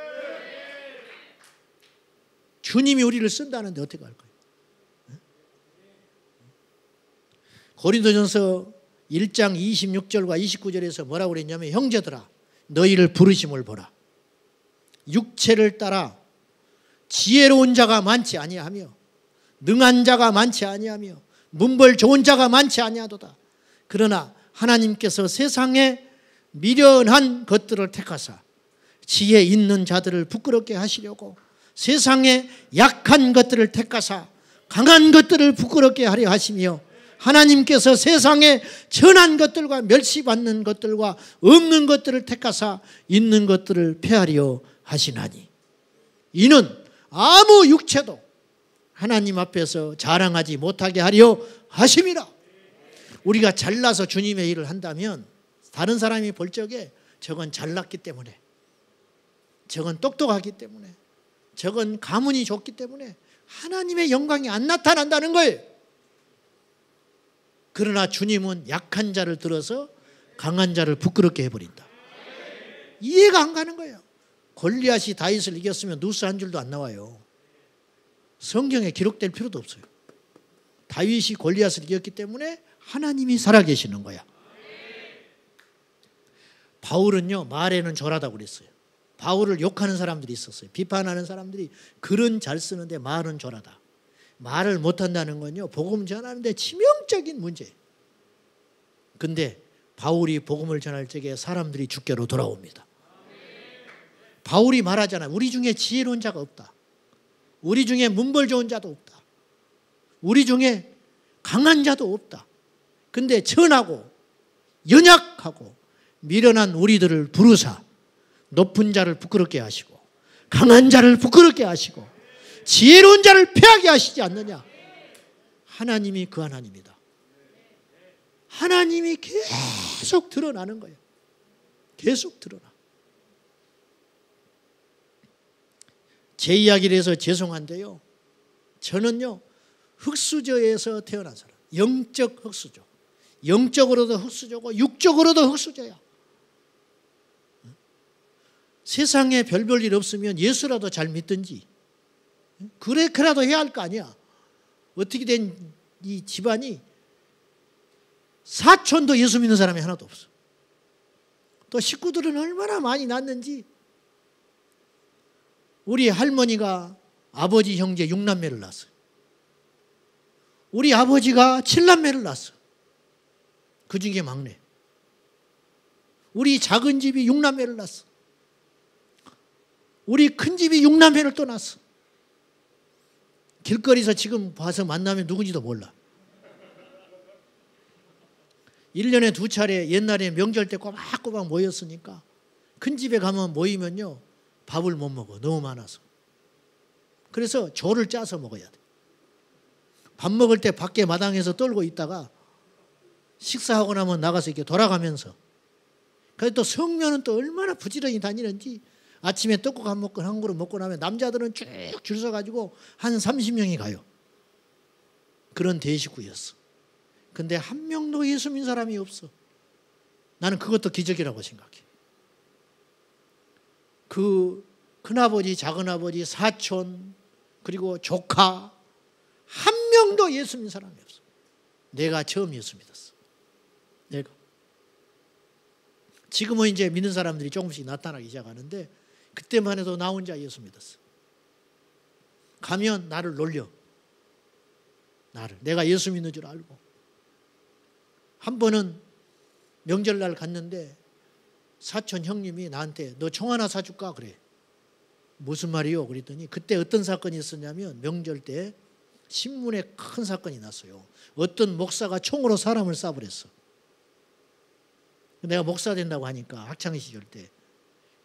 주님이 우리를 쓴다는데 어떻게 할 거예요? 고린도전서 1장 26절과 29절에서 뭐라고 그랬냐면, 형제들아 너희를 부르심을 보라. 육체를 따라 지혜로운 자가 많지 아니하며 능한 자가 많지 아니하며 문벌 좋은 자가 많지 아니하도다. 그러나 하나님께서 세상에 미련한 것들을 택하사 지혜 있는 자들을 부끄럽게 하시려고 세상에 약한 것들을 택하사 강한 것들을 부끄럽게 하려 하시며, 하나님께서 세상에 천한 것들과 멸시받는 것들과 없는 것들을 택하사 있는 것들을 폐하려 하시나니, 이는 아무 육체도 하나님 앞에서 자랑하지 못하게 하려 하심이라. 우리가 잘나서 주님의 일을 한다면 다른 사람이 볼 적에 저건 잘났기 때문에, 저건 똑똑하기 때문에, 저건 가문이 좋기 때문에 하나님의 영광이 안 나타난다는 거예요. 그러나 주님은 약한 자를 들어서 강한 자를 부끄럽게 해버린다. 이해가 안 가는 거예요. 골리앗이 다윗을 이겼으면 누스 한 줄도 안 나와요. 성경에 기록될 필요도 없어요. 다윗이 골리앗을 이겼기 때문에 하나님이 살아계시는 거야. 바울은요, 말에는 절하다고 그랬어요. 바울을 욕하는 사람들이 있었어요. 비판하는 사람들이 글은 잘 쓰는데 말은 절하다. 말을 못한다는 건요, 복음 전하는데 치명적인 문제예요. 근데 바울이 복음을 전할 적에 사람들이 주께로 돌아옵니다. 바울이 말하잖아요. 우리 중에 지혜로운 자가 없다. 우리 중에 문벌 좋은 자도 없다. 우리 중에 강한 자도 없다. 근데 천하고 연약하고 미련한 우리들을 부르사 높은 자를 부끄럽게 하시고 강한 자를 부끄럽게 하시고 지혜로운 자를 패하게 하시지 않느냐. 하나님이 그 하나님이다. 하나님이 계속 드러나는 거예요. 계속 드러나. 제 이야기를 해서 죄송한데요, 저는요 흙수저에서 태어난 사람, 영적 흙수저. 영적으로도 흙수저고 육적으로도 흙수저야. 세상에 별별 일 없으면 예수라도 잘 믿든지 그렇게라도 해야 할 거 아니야. 어떻게 된 이 집안이 사촌도 예수 믿는 사람이 하나도 없어. 또 식구들은 얼마나 많이 낳았는지. 우리 할머니가 아버지 형제 6남매를 낳았어요. 우리 아버지가 7남매를 낳았어. 그 중에 막내. 우리 작은 집이 6남매를 낳았어. 우리 큰 집이 6남매를 떠났어. 길거리에서 지금 봐서 만나면 누군지도 몰라. 1년에 2차례 옛날에 명절 때 꼬박꼬박 모였으니까 큰 집에 가면 모이면요 밥을 못 먹어. 너무 많아서. 그래서 조를 짜서 먹어야 돼. 밥 먹을 때 밖에 마당에서 떨고 있다가 식사하고 나면 나가서 이렇게 돌아가면서. 그래서 또 성묘는 또 얼마나 부지런히 다니는지 아침에 떡국 한 그릇 먹고 나면 남자들은 쭉 줄 서가지고 한 30명이 가요. 그런 대식구였어. 근데 한 명도 예수 믿는 사람이 없어. 나는 그것도 기적이라고 생각해. 그 큰아버지, 작은아버지, 사촌, 그리고 조카 한 명도 예수 믿는 사람이 없어. 내가 처음 예수 믿었어. 내가. 지금은 이제 믿는 사람들이 조금씩 나타나기 시작하는데 그때만 해도 나 혼자 예수 믿었어. 가면 나를 놀려. 나를. 내가 예수 믿는 줄 알고. 한 번은 명절날 갔는데 사촌 형님이 나한테 너 총 하나 사줄까? 그래. 무슨 말이요? 그랬더니 그때 어떤 사건이 있었냐면 명절 때 신문에 큰 사건이 났어요. 어떤 목사가 총으로 사람을 쏴버렸어. 내가 목사 된다고 하니까 학창시절 때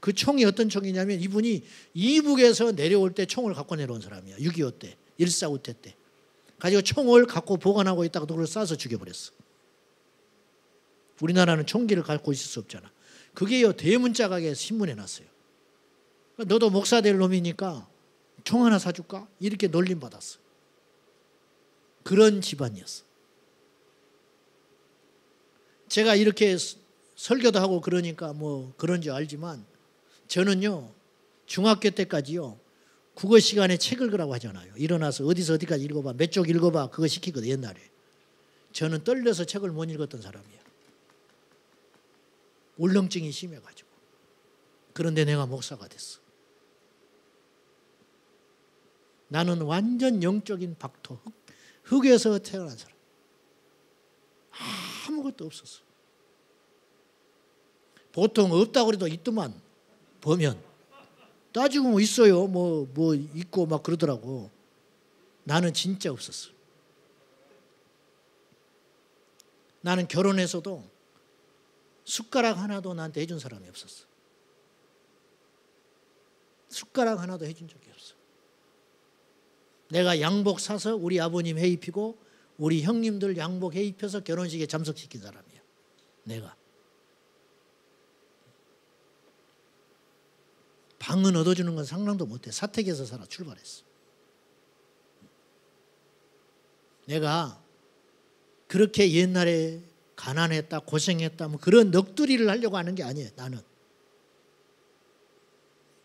그 총이 어떤 총이냐면 이분이 이북에서 내려올 때 총을 갖고 내려온 사람이야. 6.25 때, 1.4 때. 가지고 총을 갖고 보관하고 있다가 그걸 쏴서 죽여버렸어. 우리나라는 총기를 갖고 있을 수 없잖아. 그게요 대문짝하게 신문에 났어요. 너도 목사 될 놈이니까 총 하나 사줄까? 이렇게 놀림받았어. 그런 집안이었어. 제가 이렇게 설교도 하고 그러니까 뭐 그런지 알지만 저는요 중학교 때까지요 국어 시간에 책 읽으라고 하잖아요. 일어나서 어디서 어디까지 읽어봐, 몇 쪽 읽어봐 그거 시키거든 옛날에. 저는 떨려서 책을 못 읽었던 사람이야. 울렁증이 심해가지고. 그런데 내가 목사가 됐어. 나는 완전 영적인 박토, 흙에서 태어난 사람. 아무것도 없었어. 보통 없다고 해도 있더만 보면 따지고 뭐 있어요. 뭐 있고 막 그러더라고. 나는 진짜 없었어. 나는 결혼해서도 숟가락 하나도 나한테 해준 사람이 없었어. 숟가락 하나도 해준 적이 없어. 내가 양복 사서 우리 아버님 해 입히고 우리 형님들 양복 해 입혀서 결혼식에 참석시킨 사람이야. 내가. 방은 얻어주는 건 상상도 못해. 사택에서 살아 출발했어. 내가 그렇게 옛날에 가난했다, 고생했다, 뭐 그런 넋두리를 하려고 하는 게 아니에요. 나는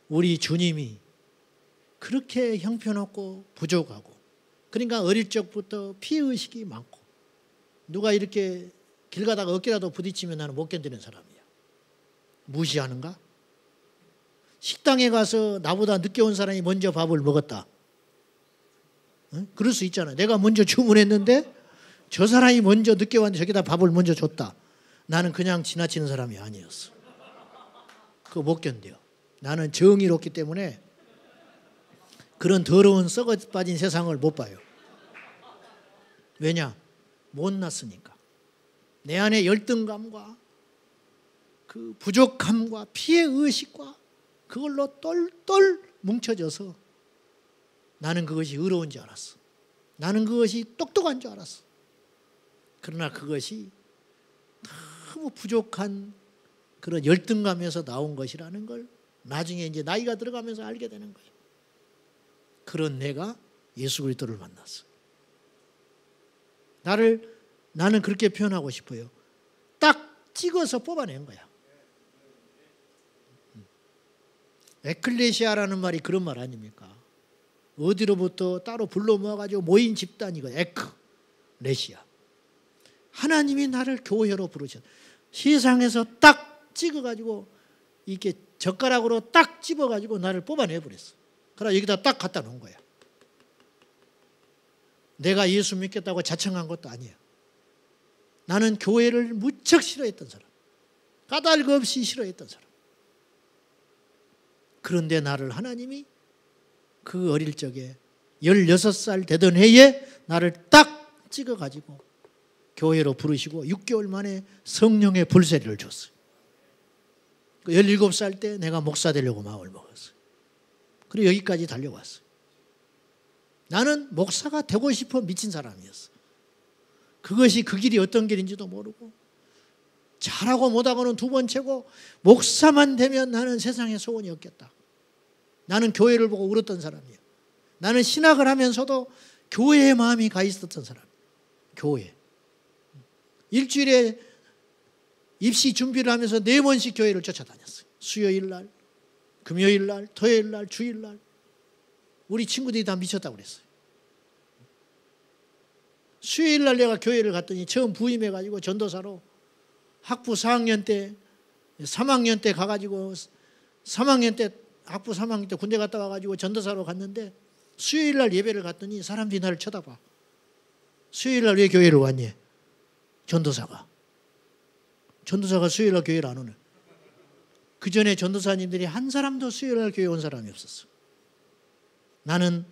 우리 주님이 그렇게 형편없고 부족하고, 그러니까 어릴 적부터 피해의식이 많고, 누가 이렇게 길 가다가 어깨라도 부딪히면 나는 못 견디는 사람이야. 무시하는가? 식당에 가서 나보다 늦게 온 사람이 먼저 밥을 먹었다. 응? 그럴 수 있잖아. 내가 먼저 주문했는데 저 사람이 먼저 늦게 왔는데 저기다 밥을 먼저 줬다. 나는 그냥 지나치는 사람이 아니었어. 그거 못 견뎌. 나는 정의롭기 때문에 그런 더러운 썩어 빠진 세상을 못 봐요. 왜냐? 못났으니까. 내 안에 열등감과 그 부족함과 피해의식과 그걸로 똘똘 뭉쳐져서 나는 그것이 의로운 줄 알았어. 나는 그것이 똑똑한 줄 알았어. 그러나 그것이 너무 부족한 그런 열등감에서 나온 것이라는 걸 나중에 이제 나이가 들어가면서 알게 되는 거예요. 그런 내가 예수 그리스도를 만났어. 나는 그렇게 표현하고 싶어요. 딱 찍어서 뽑아낸 거야. 에클레시아라는 말이 그런 말 아닙니까? 어디로부터 따로 불러 모아가지고 모인 집단이고 에클레시아. 하나님이 나를 교회로 부르셨. 세상에서 딱 찍어가지고 이렇게 젓가락으로 딱 집어가지고 나를 뽑아내버렸어. 그러나 여기다 딱 갖다 놓은 거야. 내가 예수 믿겠다고 자청한 것도 아니야. 나는 교회를 무척 싫어했던 사람. 까닭 없이 싫어했던 사람. 그런데 나를 하나님이 그 어릴 적에 16살 되던 해에 나를 딱 찍어가지고 교회로 부르시고 6개월 만에 성령의 불세례를 줬어요. 17살 때 내가 목사 되려고 마음을 먹었어요. 그리고 여기까지 달려왔어요. 나는 목사가 되고 싶어 미친 사람이었어. 그것이 그 길이 어떤 길인지도 모르고 잘하고 못하고는 두 번째고 목사만 되면 나는 세상에 소원이 없겠다. 나는 교회를 보고 울었던 사람이에요. 나는 신학을 하면서도 교회에 마음이 가 있었던 사람. 교회. 일주일에 입시 준비를 하면서 4번씩 교회를 쫓아다녔어요. 수요일 날, 금요일 날, 토요일 날, 주일 날. 우리 친구들이 다 미쳤다고 그랬어요. 수요일 날 내가 교회를 갔더니 처음 부임해가지고 전도사로 학부 4학년 때, 3학년 때 가가지고 3학년 때 학부 3학년 때 군대 갔다 와가지고 전도사로 갔는데 수요일 날 예배를 갔더니 사람들이 나를 쳐다봐. 수요일 날 왜 교회를 왔니? 전도사가 수요일 날 교회를 안 오네. 그 전에 전도사님들이 한 사람도 수요일 날 교회 온 사람이 없었어. 나는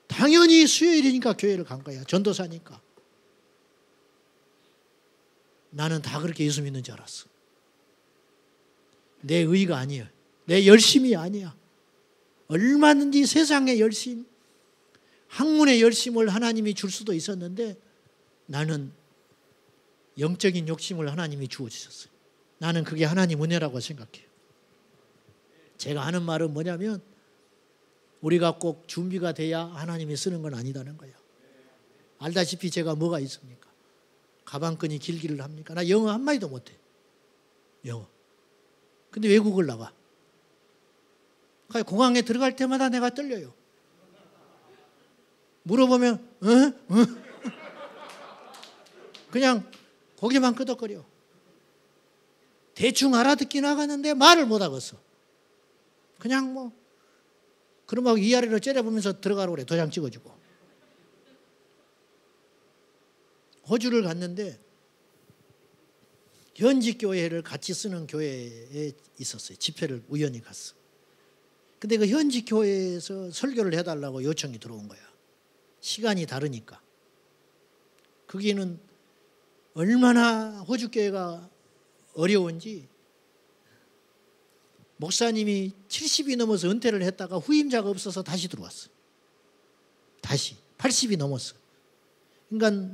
당연히 수요일이니까 교회를 간 거야. 전도사니까. 나는 다 그렇게 예수 믿는 줄 알았어. 내 의가 아니야. 내 열심이 아니야. 얼마든지 세상의 열심, 학문의 열심을 하나님이 줄 수도 있었는데 나는 영적인 욕심을 하나님이 주어주셨어요. 나는 그게 하나님 은혜라고 생각해요. 제가 하는 말은 뭐냐면 우리가 꼭 준비가 돼야 하나님이 쓰는 건 아니다는 거예요. 알다시피 제가 뭐가 있습니까? 가방끈이 길기를 합니까? 나 영어 한마디도 못해. 영어. 근데 외국을 나가. 그러니까 공항에 들어갈 때마다 내가 떨려요. 물어보면 그냥 고개만 끄덕거려. 대충 알아듣긴 하겠는데 말을 못 하겠어. 그냥 뭐 그러면 위아래로 째려보면서 들어가라고 그래. 도장 찍어주고. 호주를 갔는데 현지 교회를 같이 쓰는 교회에 있었어요. 집회를 우연히 갔어. 근데 그 현지 교회에서 설교를 해달라고 요청이 들어온 거야. 시간이 다르니까. 거기는 얼마나 호주 교회가 어려운지 목사님이 70이 넘어서 은퇴를 했다가 후임자가 없어서 다시 들어왔어. 다시 80이 넘었어. 그러니까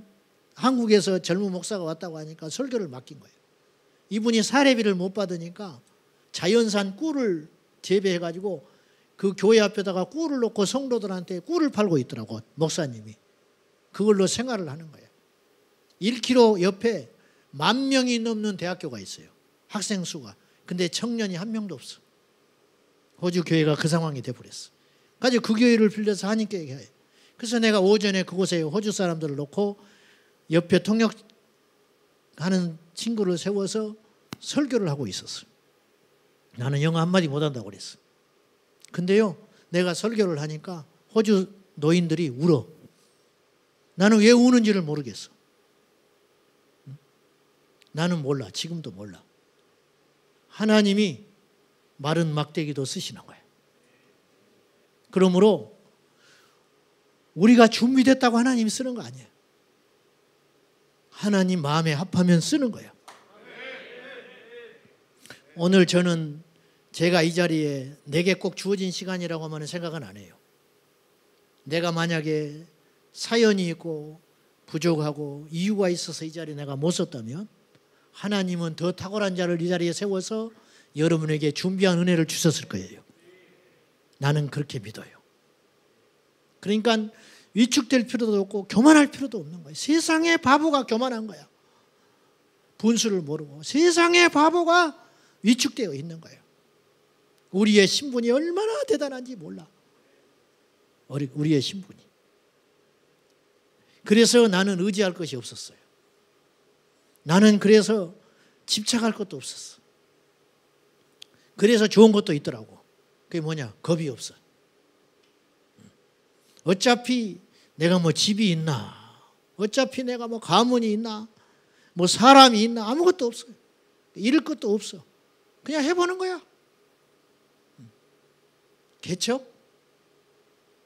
한국에서 젊은 목사가 왔다고 하니까 설교를 맡긴 거예요. 이분이 사례비를 못 받으니까 자연산 꿀을 재배해가지고 그 교회 앞에다가 꿀을 놓고 성도들한테 꿀을 팔고 있더라고, 목사님이. 그걸로 생활을 하는 거예요. 1km 옆에 10,000명이 넘는 대학교가 있어요. 학생 수가. 근데 청년이 한 명도 없어. 호주 교회가 그 상황이 돼버렸어. 그래서 그 교회를 빌려서 하니까 얘기해요. 그래서 내가 오전에 그곳에 호주 사람들을 놓고 옆에 통역하는 친구를 세워서 설교를 하고 있었어요. 나는 영어 한마디 못한다고 그랬어. 근데요, 내가 설교를 하니까 호주 노인들이 울어. 나는 왜 우는지를 모르겠어. 나는 몰라. 지금도 몰라. 하나님이 마른 막대기도 쓰시는 거예요. 그러므로 우리가 준비됐다고 하나님이 쓰는 거 아니에요. 하나님 마음에 합하면 쓰는 거예요. 오늘 저는 제가 이 자리에 내게 꼭 주어진 시간이라고 하면 생각은 안 해요. 내가 만약에 사연이 있고 부족하고 이유가 있어서 이 자리에 내가 못 섰다면 하나님은 더 탁월한 자를 이 자리에 세워서 여러분에게 준비한 은혜를 주셨을 거예요. 나는 그렇게 믿어요. 그러니까 위축될 필요도 없고 교만할 필요도 없는 거예요. 세상의 바보가 교만한 거야. 분수를 모르고 세상의 바보가 위축되어 있는 거예요. 우리의 신분이 얼마나 대단한지 몰라. 우리의 신분이. 그래서 나는 의지할 것이 없었어요. 나는 그래서 집착할 것도 없었어. 그래서 좋은 것도 있더라고. 그게 뭐냐? 겁이 없어. 어차피 내가 뭐 집이 있나? 어차피 내가 뭐 가문이 있나? 뭐 사람이 있나? 아무것도 없어요. 잃을 것도 없어. 그냥 해보는 거야. 개척?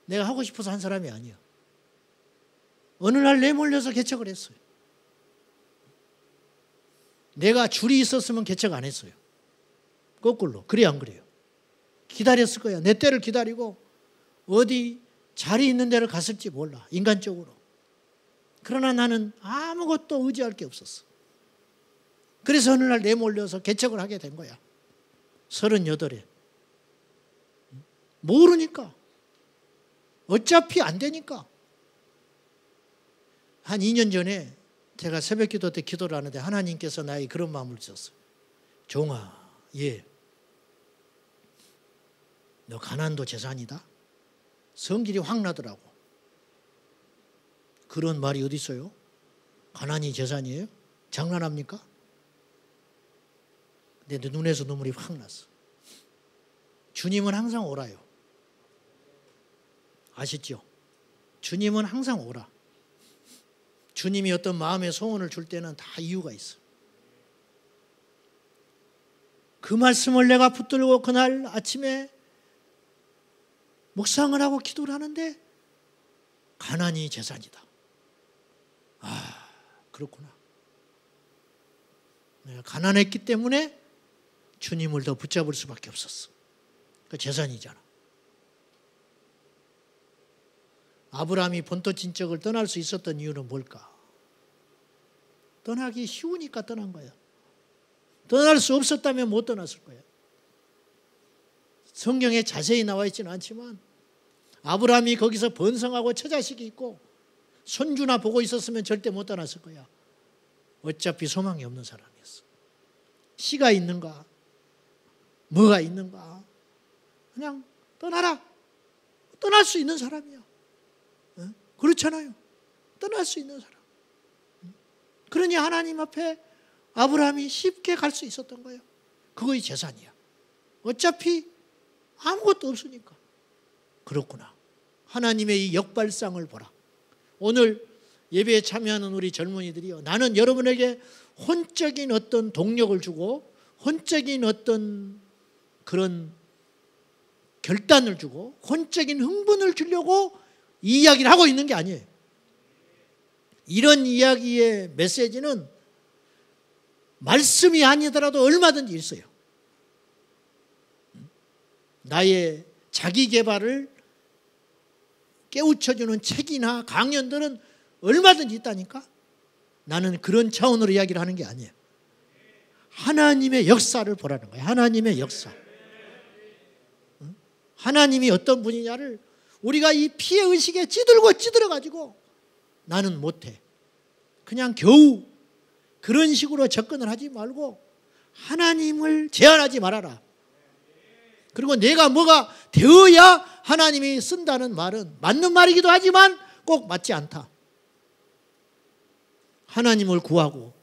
내가 하고 싶어서 한 사람이 아니야. 어느 날 내몰려서 개척을 했어요. 내가 줄이 있었으면 개척 안 했어요. 거꾸로. 그래 안 그래요? 기다렸을 거야. 내 때를 기다리고 어디 자리 있는 데를 갔을지 몰라. 인간적으로. 그러나 나는 아무것도 의지할 게 없었어. 그래서 어느 날 내몰려서 개척을 하게 된 거야. 38에. 모르니까. 어차피 안 되니까. 한 2년 전에 제가 새벽기도 때 기도를 하는데 하나님께서 나에게 그런 마음을 주셨어요. 종아, 예. 너 가난도 재산이다. 성질이 확 나더라고. 그런 말이 어디 있어요? 가난이 재산이에요? 장난합니까? 근데 내 눈에서 눈물이 확 났어. 주님은 항상 오라요. 아시죠? 주님은 항상 오라. 주님이 어떤 마음의 소원을 줄 때는 다 이유가 있어. 그 말씀을 내가 붙들고 그날 아침에 묵상을 하고 기도를 하는데 가난이 재산이다. 아, 그렇구나. 내가 가난했기 때문에 주님을 더 붙잡을 수밖에 없었어. 그 재산이잖아. 아브라함이 본토 친척을 떠날 수 있었던 이유는 뭘까? 떠나기 쉬우니까 떠난 거야. 떠날 수 없었다면 못 떠났을 거야. 성경에 자세히 나와 있지는 않지만 아브라함이 거기서 번성하고 처자식이 있고 손주나 보고 있었으면 절대 못 떠났을 거야. 어차피 소망이 없는 사람이었어. 씨가 있는가? 뭐가 있는가? 그냥 떠나라. 떠날 수 있는 사람이야. 그렇잖아요. 떠날 수 있는 사람. 그러니 하나님 앞에 아브라함이 쉽게 갈 수 있었던 거예요. 그거의 재산이야. 어차피 아무것도 없으니까. 그렇구나. 하나님의 이 역발상을 보라. 오늘 예배에 참여하는 우리 젊은이들이요. 나는 여러분에게 혼적인 어떤 동력을 주고 혼적인 어떤 그런 결단을 주고 혼적인 흥분을 주려고 이 이야기를 하고 있는 게 아니에요. 이런 이야기의 메시지는 말씀이 아니더라도 얼마든지 있어요. 나의 자기 개발을 깨우쳐주는 책이나 강연들은 얼마든지 있다니까. 나는 그런 차원으로 이야기를 하는 게 아니에요. 하나님의 역사를 보라는 거예요. 하나님의 역사. 하나님이 어떤 분이냐를 우리가 이 피해의식에 찌들어가지고 나는 못해. 그냥 겨우 그런 식으로 접근을 하지 말고 하나님을 제한하지 말아라. 그리고 내가 뭐가 되어야 하나님이 쓴다는 말은 맞는 말이기도 하지만 꼭 맞지 않다. 하나님을 구하고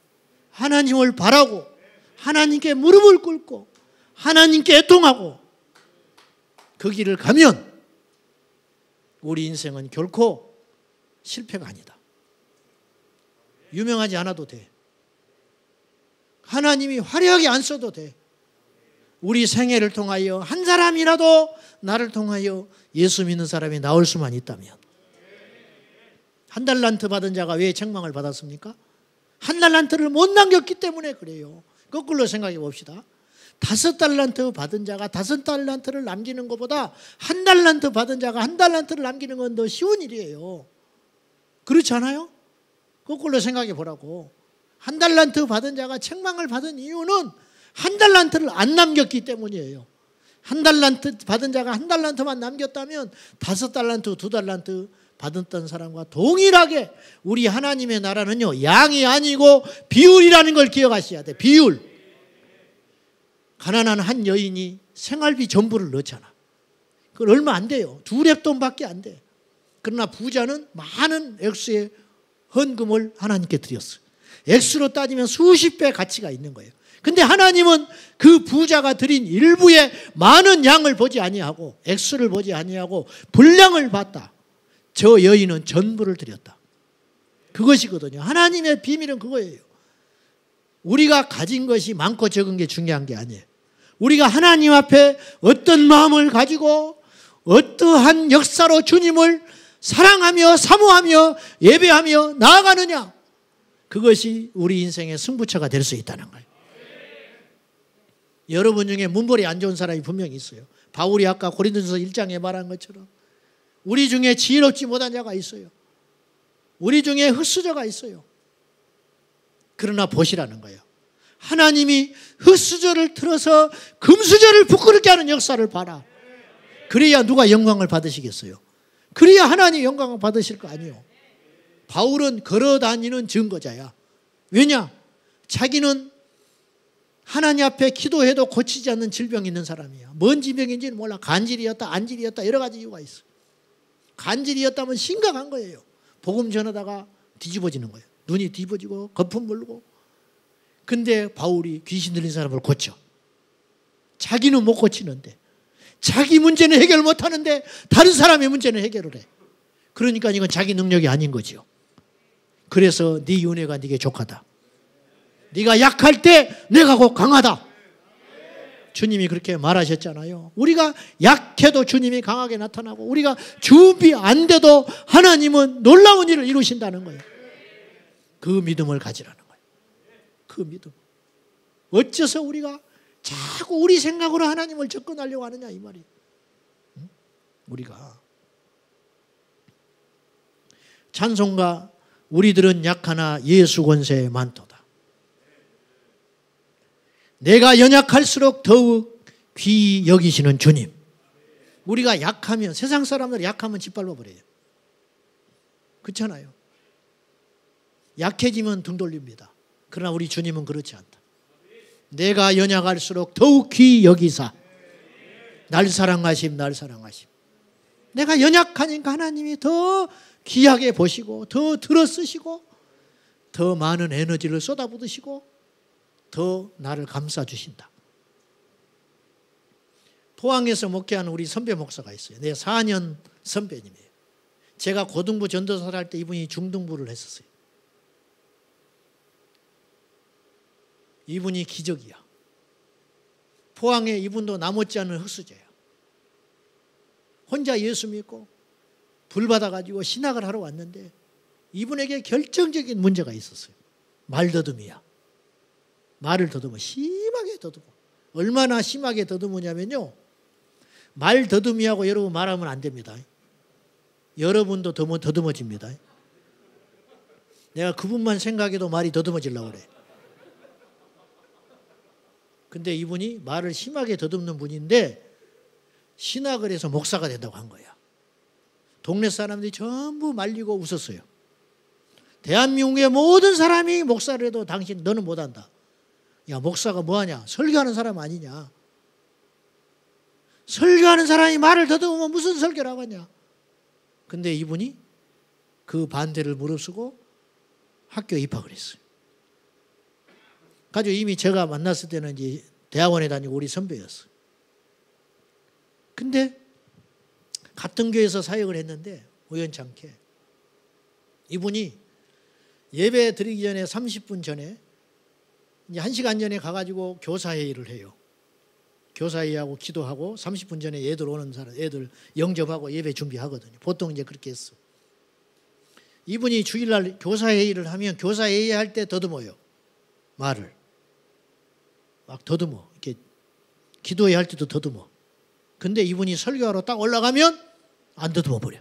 하나님을 바라고 하나님께 무릎을 꿇고 하나님께 애통하고 그 길을 가면 우리 인생은 결코 실패가 아니다. 유명하지 않아도 돼. 하나님이 화려하게 안 써도 돼. 우리 생애를 통하여 한 사람이라도 나를 통하여 예수 믿는 사람이 나올 수만 있다면. 한 달란트 받은 자가 왜 책망을 받았습니까? 한 달란트를 못 남겼기 때문에 그래요. 거꾸로 생각해 봅시다. 5달란트 받은 자가 5달란트를 남기는 것보다 한 달란트 받은 자가 한 달란트를 남기는 건 더 쉬운 일이에요. 그렇지 않아요? 거꾸로 생각해 보라고. 한 달란트 받은 자가 책망을 받은 이유는 한 달란트를 안 남겼기 때문이에요. 한 달란트 받은 자가 한 달란트만 남겼다면 5달란트, 2달란트 받았던 사람과 동일하게 우리 하나님의 나라는요, 양이 아니고 비율이라는 걸 기억하셔야 돼. 비율. 가난한 한 여인이 생활비 전부를 넣잖아. 그건 얼마 안 돼요. 2렙돈밖에 안 돼. 그러나 부자는 많은 액수의 헌금을 하나님께 드렸어요. 액수로 따지면 수십 배 가치가 있는 거예요. 근데 하나님은 그 부자가 드린 일부의 많은 양을 보지 아니하고 액수를 보지 아니하고 분량을 봤다. 저 여인은 전부를 드렸다. 그것이거든요. 하나님의 비밀은 그거예요. 우리가 가진 것이 많고 적은 게 중요한 게 아니에요. 우리가 하나님 앞에 어떤 마음을 가지고 어떠한 역사로 주님을 사랑하며 사모하며 예배하며 나아가느냐, 그것이 우리 인생의 승부처가 될 수 있다는 거예요. 여러분 중에 문벌이 안 좋은 사람이 분명히 있어요. 바울이 아까 고린도전서 1장에 말한 것처럼 우리 중에 지혜롭지 못한 자가 있어요. 우리 중에 흑수저가 있어요. 그러나 보시라는 거예요. 하나님이 흑수저를 틀어서 금수저를 부끄럽게 하는 역사를 봐라. 그래야 누가 영광을 받으시겠어요? 그래야 하나님 영광을 받으실 거 아니에요. 바울은 걸어다니는 증거자야. 왜냐? 자기는 하나님 앞에 기도해도 고치지 않는 질병이 있는 사람이야. 뭔 질병인지는 몰라. 간질이었다, 안질이었다, 여러 가지 이유가 있어. 간질이었다면 심각한 거예요. 복음 전하다가 뒤집어지는 거예요. 눈이 뒤집어지고 거품 물고. 근데 바울이 귀신 들린 사람을 고쳐. 자기는 못 고치는데, 자기 문제는 해결 못하는데 다른 사람의 문제는 해결을 해. 그러니까 이건 자기 능력이 아닌 거죠. 그래서 네 은혜가 네게 족하다. 네가 약할 때 내가 곧 강하다. 주님이 그렇게 말하셨잖아요. 우리가 약해도 주님이 강하게 나타나고, 우리가 준비 안 돼도 하나님은 놀라운 일을 이루신다는 거예요. 그 믿음을 가지라는 거예요. 그 믿음. 어째서 우리가 자꾸 우리 생각으로 하나님을 접근하려고 하느냐, 이 말이에요. 우리가 찬송가 우리들은 약하나 예수 권세 많도다. 내가 연약할수록 더욱 귀히 여기시는 주님. 우리가 약하면, 세상 사람들 약하면 짓밟아 버려요. 그렇잖아요. 약해지면 등 돌립니다. 그러나 우리 주님은 그렇지 않다. 내가 연약할수록 더욱 귀히 여기사 날 사랑하심, 날 사랑하심. 내가 연약하니까 하나님이 더 귀하게 보시고, 더 들어 쓰시고, 더 많은 에너지를 쏟아부으시고, 더 나를 감싸주신다. 포항에서 목회하는 우리 선배 목사가 있어요. 내 4년 선배님이에요. 제가 고등부 전도사를 할 때 이분이 중등부를 했었어요. 이분이 기적이야. 포항에 이분도 나못지 않은 흑수저야. 혼자 예수 믿고 불 받아가지고 신학을 하러 왔는데 이분에게 결정적인 문제가 있었어요. 말더듬이야. 말을 더듬어. 심하게 더듬어. 얼마나 심하게 더듬으냐면요, 말 더듬이하고 여러분 말하면 안 됩니다. 여러분도 더듬어집니다. 내가 그분만 생각해도 말이 더듬어지려고 그래. 근데 이분이 말을 심하게 더듬는 분인데 신학을 해서 목사가 된다고 한 거야. 동네 사람들이 전부 말리고 웃었어요. 대한민국의 모든 사람이 목사를 해도 당신 너는 못한다. 야, 목사가 뭐하냐? 설교하는 사람 아니냐? 설교하는 사람이 말을 더듬으면 무슨 설교를 하겠냐? 근데 이분이 그 반대를 무릅쓰고 학교에 입학을 했어요. 가지고 이미 제가 만났을 때는 이제 대학원에 다니고 우리 선배였어요. 근데 같은 교회에서 사역을 했는데 우연찮게 이분이 예배 드리기 전에 30분 전에 이제 1시간 전에 가가지고 교사회의를 해요. 교사회의하고 기도하고 30분 전에 애들 오는 사람, 애들 영접하고 예배 준비하거든요. 보통 이제 그렇게 했어. 이분이 주일날 교사회의를 하면 교사회의 할 때 더듬어요. 말을. 막 더듬어. 이렇게 기도회 할 때도 더듬어. 근데 이분이 설교하러 딱 올라가면 안 더듬어 버려.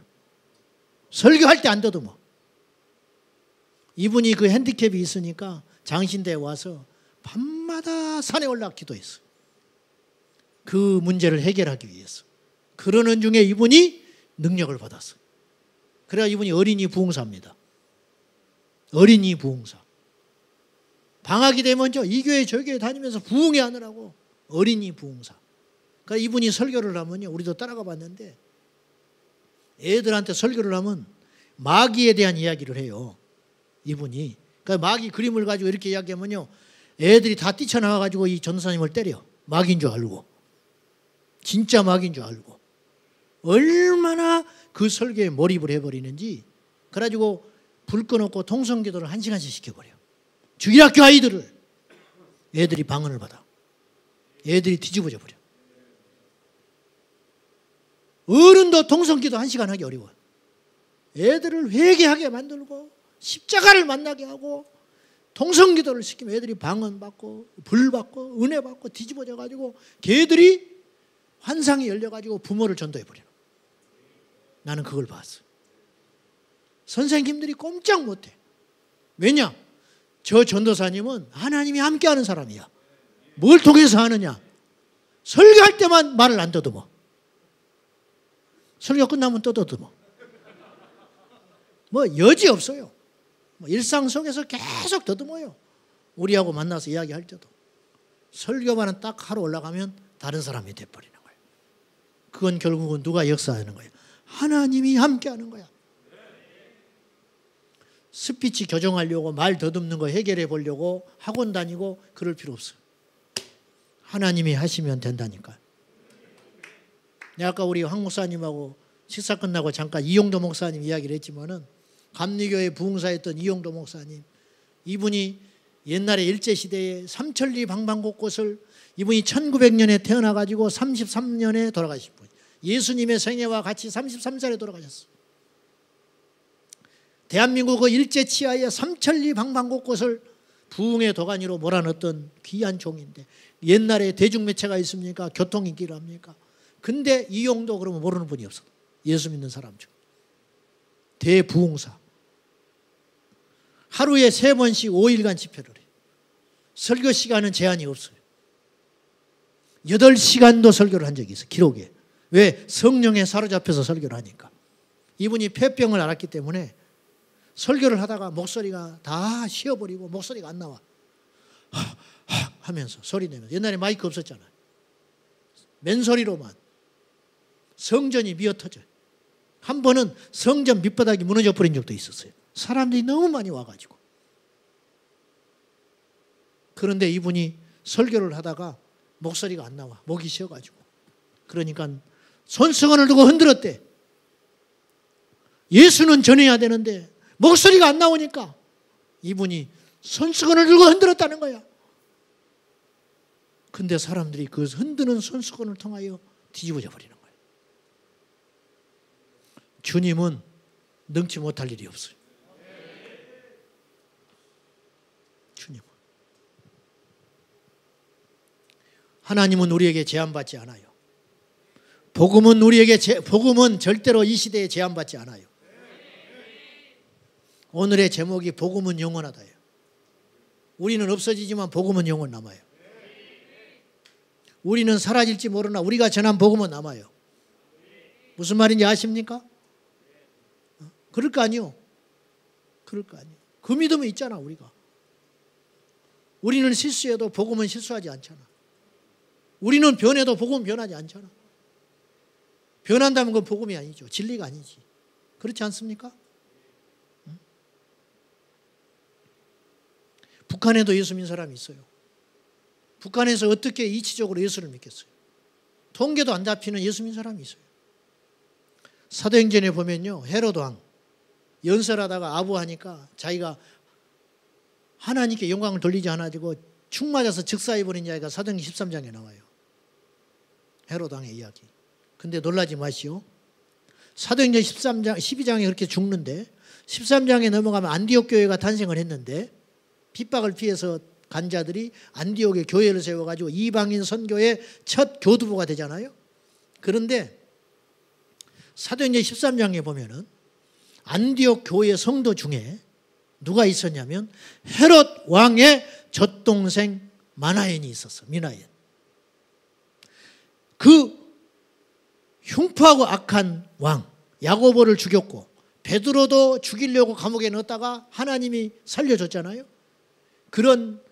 설교할 때 안 더듬어. 이분이 그 핸디캡이 있으니까 장신대에 와서 밤마다 산에 올라 기도했어. 그 문제를 해결하기 위해서. 그러는 중에 이분이 능력을 받았어. 그래야 이분이 어린이 부흥사입니다. 어린이 부흥사. 방학이 되면 이 교회 저 교회 다니면서 부흥회 하느라고 어린이 부흥사. 그러니까 이분이 설교를 하면요, 우리도 따라가 봤는데 애들한테 설교를 하면 마귀에 대한 이야기를 해요. 이분이. 그러니까 마귀 그림을 가지고 이렇게 이야기하면요, 애들이 다 뛰쳐나와가지고 이 전도사님을 때려. 마귀인 줄 알고. 진짜 마귀인 줄 알고. 얼마나 그 설교에 몰입을 해버리는지. 그래가지고 불 꺼놓고 통성기도를 1시간씩 시켜버려. 주일학교 아이들을. 애들이 방언을 받아. 애들이 뒤집어져 버려. 어른도 동성기도 1시간 하기 어려워요. 애들을 회개하게 만들고 십자가를 만나게 하고 동성기도를 시키면 애들이 방언받고 불받고 은혜받고 뒤집어져가지고 걔들이 환상이 열려가지고 부모를 전도해버려요. 나는 그걸 봤어. 선생님들이 꼼짝 못해. 왜냐? 저 전도사님은 하나님이 함께하는 사람이야. 뭘 통해서 하느냐? 설교할 때만 말을 안 더듬어. 설교 끝나면 또 더듬어. 뭐 여지 없어요. 뭐 일상 속에서 계속 더듬어요. 우리하고 만나서 이야기할 때도. 설교만은 딱 하러 올라가면 다른 사람이 돼버리는 거예요. 그건 결국은 누가 역사하는 거예요? 하나님이 함께하는 거야. 스피치 교정하려고 말 더듬는 거 해결해 보려고 학원 다니고 그럴 필요 없어요. 하나님이 하시면 된다니까. 내가 아까 우리 황 목사님하고 식사 끝나고 잠깐 이용도 목사님 이야기를 했지만은 감리교회 부흥사였던 이용도 목사님, 이분이 옛날에 일제시대에 삼천리 방방곳곳을, 이분이 1900년에 태어나가지고 33년에 돌아가신 분, 예수님의 생애와 같이 33살에 돌아가셨어요. 대한민국 그 일제치하에 삼천리 방방곳곳을 부흥의 도가니로 몰아넣었던 귀한 종인데, 옛날에 대중매체가 있습니까? 교통인기를 합니까? 근데 이용도 그러면 모르는 분이 없어. 예수 믿는 사람 중. 대부흥사. 하루에 3번씩 5일간 집회를 해요. 설교 시간은 제한이 없어요. 8시간도 설교를 한 적이 있어요. 기록에. 왜? 성령에 사로잡혀서 설교를 하니까. 이분이 폐병을 앓았기 때문에 설교를 하다가 목소리가 다 쉬어버리고 목소리가 안 나와. 하면서 소리 내면서. 옛날에 마이크 없었잖아요. 맨소리로만. 성전이 미어터져요. 한 번은 성전 밑바닥이 무너져 버린 적도 있었어요. 사람들이 너무 많이 와가지고. 그런데 이분이 설교를 하다가 목소리가 안 나와. 목이 쉬어가지고. 그러니까 손수건을 두고 흔들었대. 예수는 전해야 되는데 목소리가 안 나오니까 이분이 손수건을 들고 흔들었다는 거야. 근데 사람들이 그 흔드는 손수건을 통하여 뒤집어져 버리는 거예요. 주님은 능치 못할 일이 없어요. 주님은. 하나님은 우리에게 제한받지 않아요. 복음은 절대로 이 시대에 제한받지 않아요. 오늘의 제목이 복음은 영원하다예요. 우리는 없어지지만 복음은 영원 남아요. 우리는 사라질지 모르나 우리가 전한 복음은 남아요. 무슨 말인지 아십니까? 그럴 거 아니요. 그럴 거 아니요. 그 믿음이 있잖아, 우리가. 우리는 실수해도 복음은 실수하지 않잖아. 우리는 변해도 복음은 변하지 않잖아. 변한다면 그건 복음이 아니죠. 진리가 아니지. 그렇지 않습니까? 응? 북한에도 예수 믿는 사람이 있어요. 북한에서 어떻게 이치적으로 예수를 믿겠어요? 통계도 안 잡히는 예수 믿는 사람이 있어요. 사도행전에 보면요, 헤로드 왕 연설하다가 아부하니까 자기가 하나님께 영광을 돌리지 않아지고 축 맞아서 즉사해버린 이야기가 사도행전 13장에 나와요. 헤로드 왕의 이야기. 근데 놀라지 마시오. 사도행전 13장, 12장에 그렇게 죽는데 13장에 넘어가면 안디옥 교회가 탄생을 했는데 핍박을 피해서 간 자들이 안디옥에 교회를 세워가지고 이방인 선교의 첫 교두보가 되잖아요. 그런데 사도행전 13장에 보면은 안디옥 교회 성도 중에 누가 있었냐면 헤롯 왕의 젖동생 마나엔이 있었어. 미나엔. 그 흉포하고 악한 왕 야고보를 죽였고 베드로도 죽이려고 감옥에 넣었다가 하나님이 살려줬잖아요. 그런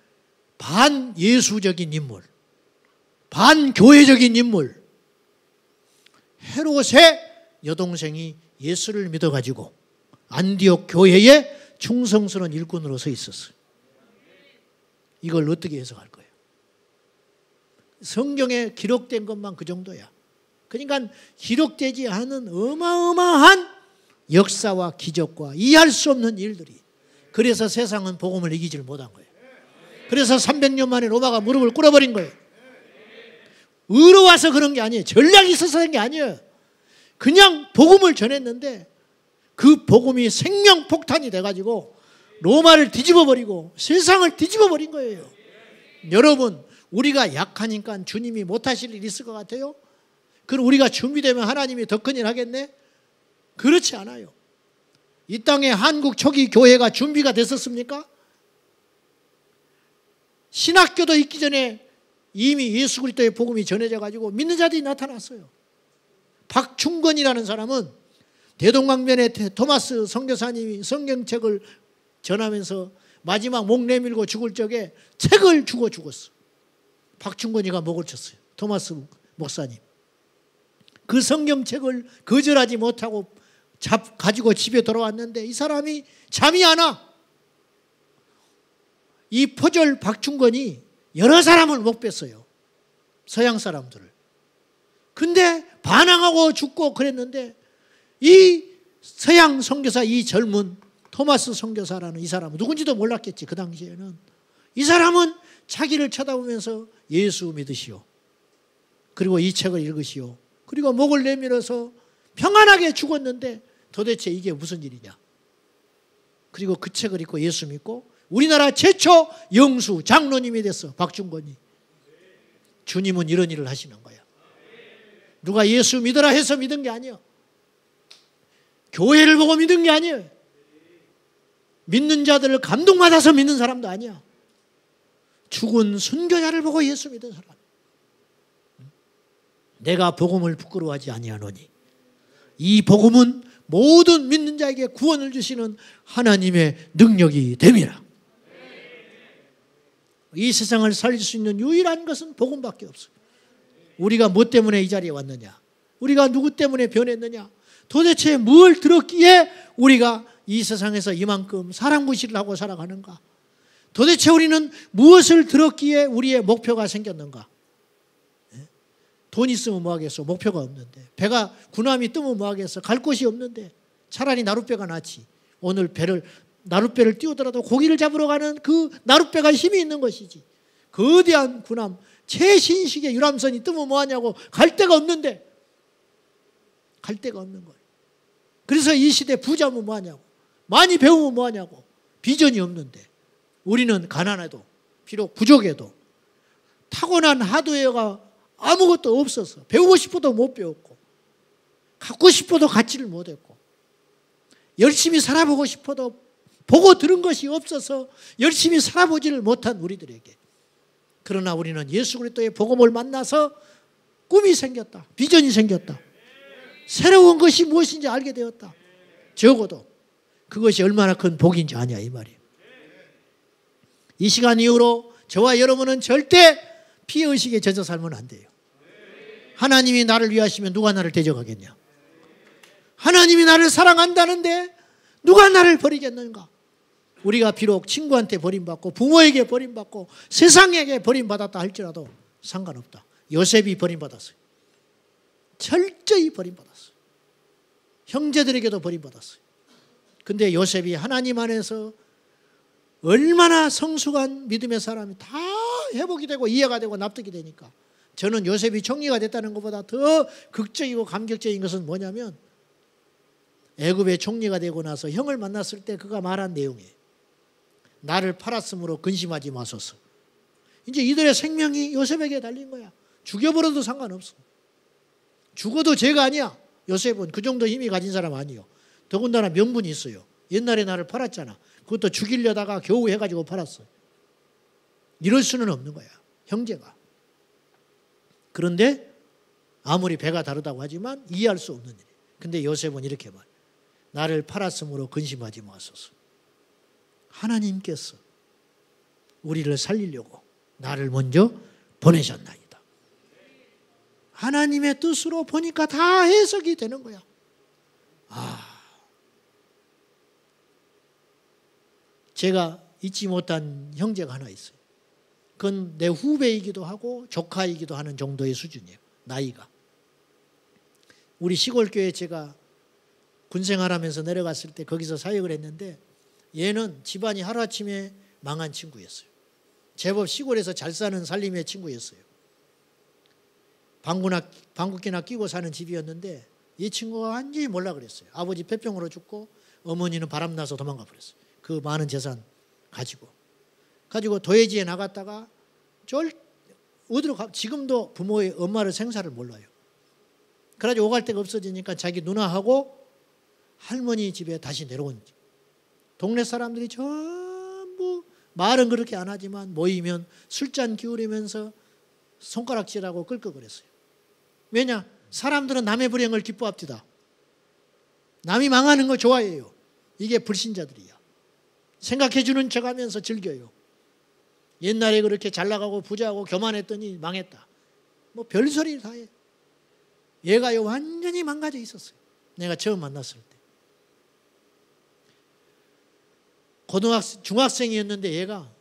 반예수적인 인물, 반교회적인 인물, 헤롯의 여동생이 예수를 믿어가지고 안디옥 교회의 충성스러운 일꾼으로 서 있었어요. 이걸 어떻게 해석할 거예요? 성경에 기록된 것만 그 정도야. 그러니까 기록되지 않은 어마어마한 역사와 기적과 이해할 수 없는 일들이. 그래서 세상은 복음을 이기지를 못한 거예요. 그래서 300년 만에 로마가 무릎을 꿇어버린 거예요. 의로워서 그런 게 아니에요. 전략이 있어서 그런 게 아니에요. 그냥 복음을 전했는데 그 복음이 생명폭탄이 돼가지고 로마를 뒤집어버리고 세상을 뒤집어버린 거예요. 여러분, 우리가 약하니까 주님이 못하실 일 있을 것 같아요? 그럼 우리가 준비되면 하나님이 더 큰일 하겠네? 그렇지 않아요. 이 땅에 한국 초기 교회가 준비가 됐었습니까? 신학교도 있기 전에 이미 예수 그리스도의 복음이 전해져 가지고 믿는 자들이 나타났어요. 박충건이라는 사람은 대동강변에 토마스 선교사님이 성경책을 전하면서 마지막 목 내밀고 죽을 적에 책을 주고 죽었어. 박충건이가 목을 쳤어요. 토마스 목사님. 그 성경책을 거절하지 못하고 가지고 집에 돌아왔는데 이 사람이 잠이 안 와. 이 포졸 박충건이 여러 사람을 못 뺐어요. 서양 사람들을. 근데 반항하고 죽고 그랬는데 이 서양 선교사, 이 젊은 토마스 선교사라는 이 사람은 누군지도 몰랐겠지. 그 당시에는. 이 사람은 자기를 쳐다보면서 예수 믿으시오. 그리고 이 책을 읽으시오. 그리고 목을 내밀어서 평안하게 죽었는데 도대체 이게 무슨 일이냐. 그리고 그 책을 읽고 예수 믿고 우리나라 최초 영수 장로님이 됐어. 박충건이. 주님은 이런 일을 하시는 거야. 누가 예수 믿어라 해서 믿은 게 아니에요. 교회를 보고 믿은 게 아니에요. 믿는 자들을 감동받아서 믿는 사람도 아니야. 죽은 순교자를 보고 예수 믿은 사람. 내가 복음을 부끄러워하지 아니하노니 이 복음은 모든 믿는 자에게 구원을 주시는 하나님의 능력이 됨이라. 이 세상을 살릴 수 있는 유일한 것은 복음밖에 없어요. 우리가 뭐 때문에 이 자리에 왔느냐? 우리가 누구 때문에 변했느냐? 도대체 뭘 들었기에 우리가 이 세상에서 이만큼 사랑구실을 하고 살아가는가? 도대체 우리는 무엇을 들었기에 우리의 목표가 생겼는가? 돈 있으면 뭐 하겠어? 목표가 없는데. 배가 군함이 뜨면 뭐 하겠어? 갈 곳이 없는데. 차라리 나룻배가 낫지. 오늘 나룻배를 띄우더라도 고기를 잡으러 가는 그 나룻배가 힘이 있는 것이지. 거대한 군함, 최신식의 유람선이 뜨면 뭐 하냐고. 갈 데가 없는데. 갈 데가 없는 거예요. 그래서 이 시대 부자면 뭐 하냐고. 많이 배우면 뭐 하냐고. 비전이 없는데. 우리는 가난해도 비록 부족해도 타고난 하드웨어가 아무것도 없어서 배우고 싶어도 못 배웠고 갖고 싶어도 갖지를 못했고 열심히 살아보고 싶어도 보고 들은 것이 없어서 열심히 살아보지를 못한 우리들에게, 그러나 우리는 예수 그리스도의 복음을 만나서 꿈이 생겼다. 비전이 생겼다. 새로운 것이 무엇인지 알게 되었다. 적어도 그것이 얼마나 큰 복인지 아냐 이 말이에요. 이 시간 이후로 저와 여러분은 절대 피해의식에 젖어 살면 안 돼요. 하나님이 나를 위하시면 누가 나를 대적하겠냐. 하나님이 나를 사랑한다는데 누가 나를 버리겠는가. 우리가 비록 친구한테 버림받고 부모에게 버림받고 세상에게 버림받았다 할지라도 상관없다. 요셉이 버림받았어요. 철저히 버림받았어요. 형제들에게도 버림받았어요. 근데 요셉이 하나님 안에서 얼마나 성숙한 믿음의 사람이 다 회복이 되고 이해가 되고 납득이 되니까, 저는 요셉이 총리가 됐다는 것보다 더 극적이고 감격적인 것은 뭐냐면 애굽의 총리가 되고 나서 형을 만났을 때 그가 말한 내용이에요. 나를 팔았으므로 근심하지 마소서. 이제 이들의 생명이 요셉에게 달린 거야. 죽여버려도 상관없어. 죽어도 죄가 아니야. 요셉은 그 정도 힘이 가진 사람 아니에요. 더군다나 명분이 있어요. 옛날에 나를 팔았잖아. 그것도 죽이려다가 겨우 해가지고 팔았어요. 이럴 수는 없는 거야, 형제가. 그런데 아무리 배가 다르다고 하지만 이해할 수 없는 일이에요. 근데 요셉은 이렇게 말해요. 나를 팔았으므로 근심하지 마소서. 하나님께서 우리를 살리려고 나를 먼저 보내셨나이다. 하나님의 뜻으로 보니까 다 해석이 되는 거야. 제가 잊지 못한 형제가 하나 있어요. 그건 내 후배이기도 하고 조카이기도 하는 정도의 수준이에요. 나이가. 우리 시골교회 제가 군생활하면서 내려갔을 때 거기서 사역을 했는데 얘는 집안이 하루아침에 망한 친구였어요. 제법 시골에서 잘 사는 살림의 친구였어요. 방귀나 끼고 사는 집이었는데 이 친구가 완전히 몰라 그랬어요. 아버지 폐병으로 죽고 어머니는 바람나서 도망가 버렸어요. 그 많은 재산 가지고 도해지에 나갔다가 어디로 지금도 부모의 엄마를 생사를 몰라요. 그래가지고 오갈 데가 없어지니까 자기 누나하고 할머니 집에 다시 내려온 거지. 동네 사람들이 전부 말은 그렇게 안 하지만 모이면 술잔 기울이면서 손가락질하고 끌끌거렸어요. 왜냐? 사람들은 남의 불행을 기뻐합디다. 남이 망하는 거 좋아해요. 이게 불신자들이야. 생각해주는 척하면서 즐겨요. 옛날에 그렇게 잘 나가고 부자하고 교만했더니 망했다. 뭐 별소리 다 해. 얘가요 완전히 망가져 있었어요. 내가 처음 만났을 때. 중학생이었는데 얘가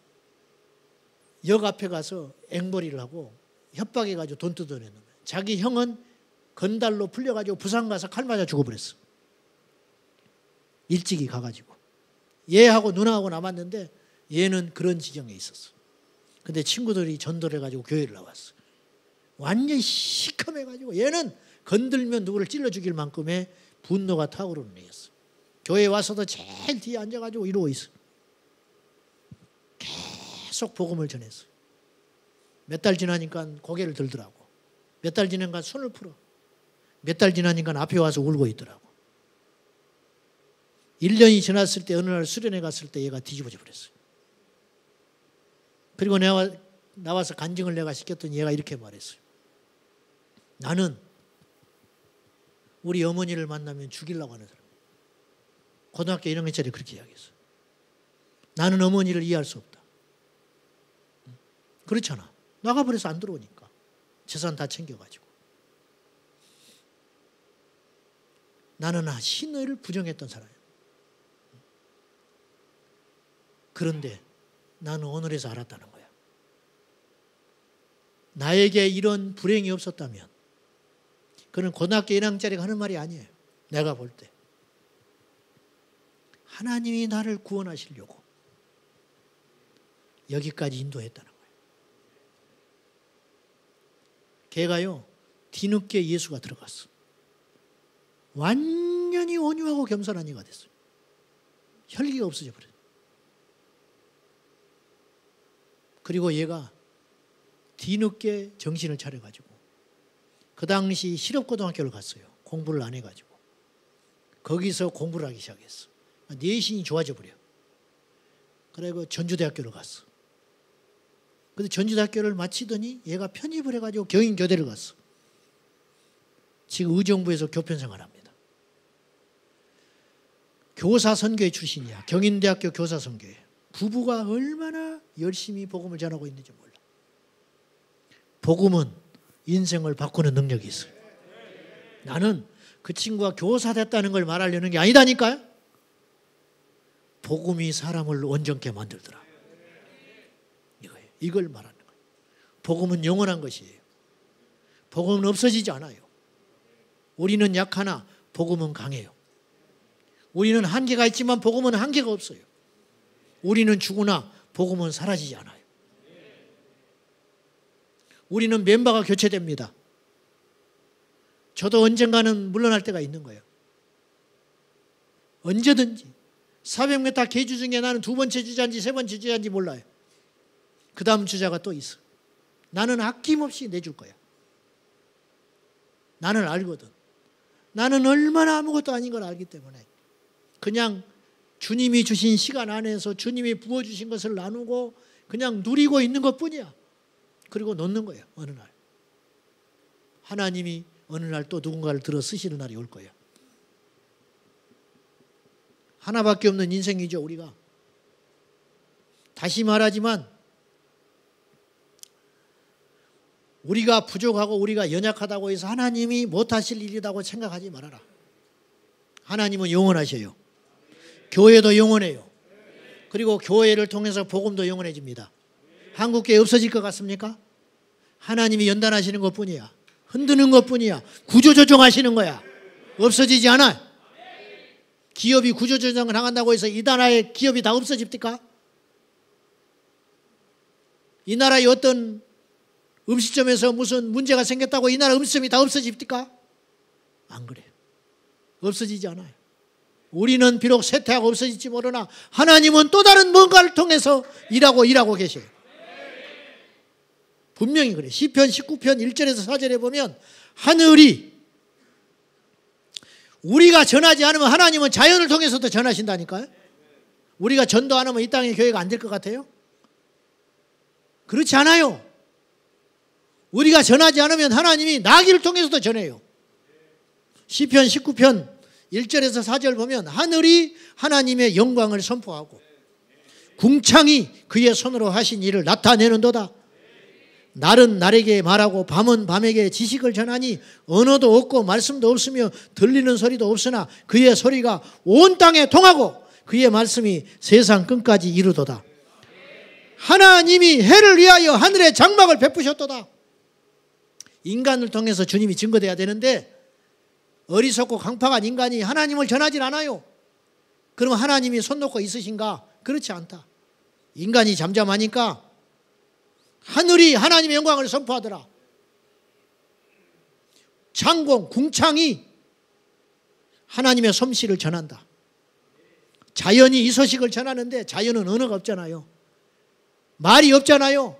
역 앞에 가서 앵벌이를 하고 협박해가지고 돈 뜯어내는 거예요. 자기 형은 건달로 풀려가지고 부산 가서 칼 맞아 죽어버렸어. 일찍이 가가지고. 얘하고 누나하고 남았는데 얘는 그런 지경에 있었어. 근데 친구들이 전도를 해가지고 교회를 나왔어. 완전히 시커매가지고 얘는 건들면 누구를 찔러 죽일 만큼의 분노가 타오르는 애였어. 교회에 와서도 제일 뒤에 앉아가지고 이러고 있어. 계속 복음을 전했어. 몇 달 지나니까 고개를 들더라고. 몇 달 지나니까 손을 풀어. 몇 달 지나니까 앞에 와서 울고 있더라고. 1년이 지났을 때 어느 날 수련회 갔을 때 얘가 뒤집어져 버렸어. 그리고 내가 나와서 간증을 내가 시켰더니 얘가 이렇게 말했어요. 나는 우리 어머니를 만나면 죽이려고 하는 사람. 고등학교 1학년짜리 그렇게 이야기했어. 나는 어머니를 이해할 수 없다. 그렇잖아. 나가버려서 안 들어오니까. 재산 다 챙겨가지고. 나는 신을 부정했던 사람이야. 그런데 나는 오늘에서 알았다는 거야. 나에게 이런 불행이 없었다면 그는 고등학교 1학년짜리가 하는 말이 아니에요. 내가 볼 때. 하나님이 나를 구원하시려고 여기까지 인도했다는 거예요. 걔가요. 뒤늦게 예수가 들어갔어. 완전히 온유하고 겸손한 이가 됐어요. 혈기가 없어져 버렸어요. 그리고 얘가 뒤늦게 정신을 차려가지고 그 당시 실업고등학교를 갔어요. 공부를 안 해가지고. 거기서 공부를 하기 시작했어. 내신이 좋아져 버려. 그리고 전주대학교를 갔어. 근데 전주대학교를 마치더니 얘가 편입을 해가지고 경인교대를 갔어. 지금 의정부에서 교편 생활합니다. 교사 선교회 출신이야. 경인대학교 교사 선교회. 부부가 얼마나 열심히 복음을 전하고 있는지 몰라. 복음은 인생을 바꾸는 능력이 있어요. 나는 그 친구가 교사 됐다는 걸 말하려는 게 아니다니까요. 복음이 사람을 온전케 만들더라. 이거예요. 이걸 말하는 거예요. 복음은 영원한 것이에요. 복음은 없어지지 않아요. 우리는 약하나 복음은 강해요. 우리는 한계가 있지만 복음은 한계가 없어요. 우리는 죽으나 복음은 사라지지 않아요. 우리는 멤버가 교체됩니다. 저도 언젠가는 물러날 때가 있는 거예요. 언제든지. 400m 계주 중에 나는 두 번째 주자인지 세 번째 주자인지 몰라요. 그 다음 주자가 또 있어. 나는 아낌없이 내줄 거야. 나는 알거든. 나는 얼마나 아무것도 아닌 걸 알기 때문에 그냥 주님이 주신 시간 안에서 주님이 부어주신 것을 나누고 그냥 누리고 있는 것뿐이야. 그리고 놓는 거야. 어느 날. 하나님이 어느 날 또 누군가를 들어 쓰시는 날이 올 거야. 하나밖에 없는 인생이죠, 우리가. 다시 말하지만 우리가 부족하고 우리가 연약하다고 해서 하나님이 못하실 일이라고 생각하지 말아라. 하나님은 영원하셔요. 교회도 영원해요. 그리고 교회를 통해서 복음도 영원해집니다. 한국교회 없어질 것 같습니까? 하나님이 연단하시는 것뿐이야. 흔드는 것뿐이야. 구조조정하시는 거야. 없어지지 않아. 기업이 구조조정을 당한다고 해서 이 나라의 기업이 다 없어집니까? 이 나라의 어떤 음식점에서 무슨 문제가 생겼다고 이 나라 음식점이 다 없어집니까? 안 그래요. 없어지지 않아요. 우리는 비록 쇠퇴하고 없어질지 모르나 하나님은 또 다른 뭔가를 통해서 일하고 계셔요. 분명히 그래요. 시편 19편 1절에서 4절에 보면 하늘이 우리가 전하지 않으면 하나님은 자연을 통해서도 전하신다니까요. 우리가 전도 안 하면 이 땅의 교회가 안 될 것 같아요? 그렇지 않아요. 우리가 전하지 않으면 하나님이 나귀를 통해서도 전해요. 시편 19편 1절에서 4절 보면 하늘이 하나님의 영광을 선포하고 궁창이 그의 손으로 하신 일을 나타내는도다. 날은 날에게 말하고 밤은 밤에게 지식을 전하니 언어도 없고 말씀도 없으며 들리는 소리도 없으나 그의 소리가 온 땅에 통하고 그의 말씀이 세상 끝까지 이르도다. 하나님이 해를 위하여 하늘의 장막을 베푸셨도다. 인간을 통해서 주님이 증거돼야 되는데 어리석고 강팍한 인간이 하나님을 전하질 않아요. 그럼 하나님이 손 놓고 있으신가? 그렇지 않다. 인간이 잠잠하니까 하늘이 하나님의 영광을 선포하더라. 창공, 궁창이 하나님의 솜씨를 전한다. 자연이 이 소식을 전하는데 자연은 언어가 없잖아요. 말이 없잖아요.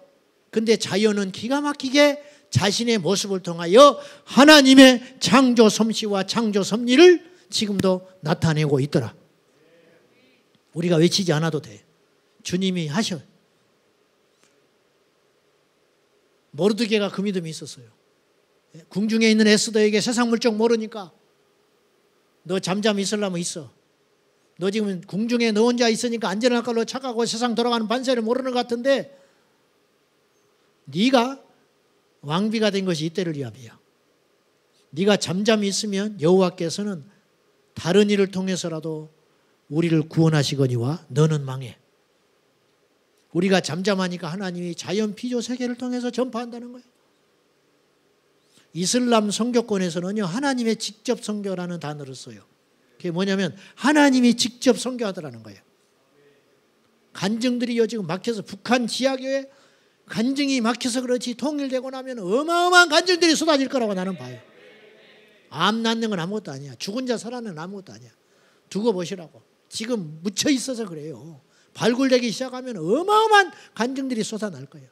근데 자연은 기가 막히게 자신의 모습을 통하여 하나님의 창조 솜씨와 창조 섭리를 지금도 나타내고 있더라. 우리가 외치지 않아도 돼. 주님이 하셔. 모르드게가 그 믿음이 있었어요. 궁중에 있는 에스더에게 세상 물정 모르니까 너 잠잠히 있으려면 있어. 너 지금 궁중에 너 혼자 있으니까 안전할 걸로 착하고 세상 돌아가는 반세를 모르는 것 같은데 네가 왕비가 된 것이 이때를 위함이야. 네가 잠잠히 있으면 여호와께서는 다른 일을 통해서라도 우리를 구원하시거니와 너는 망해. 우리가 잠잠하니까 하나님이 자연 피조 세계를 통해서 전파한다는 거예요. 이슬람 선교권에서는요 하나님의 직접 선교라는 단어를 써요. 그게 뭐냐면 하나님이 직접 선교하더라는 거예요. 간증들이요 지금 막혀서 북한 지하교회 간증이 막혀서 그렇지 통일되고 나면 어마어마한 간증들이 쏟아질 거라고 나는 봐요. 암 낫는 건 아무것도 아니야. 죽은 자 살아나는 아무것도 아니야. 두고 보시라고. 지금 묻혀 있어서 그래요. 발굴되기 시작하면 어마어마한 간증들이 쏟아날 거예요.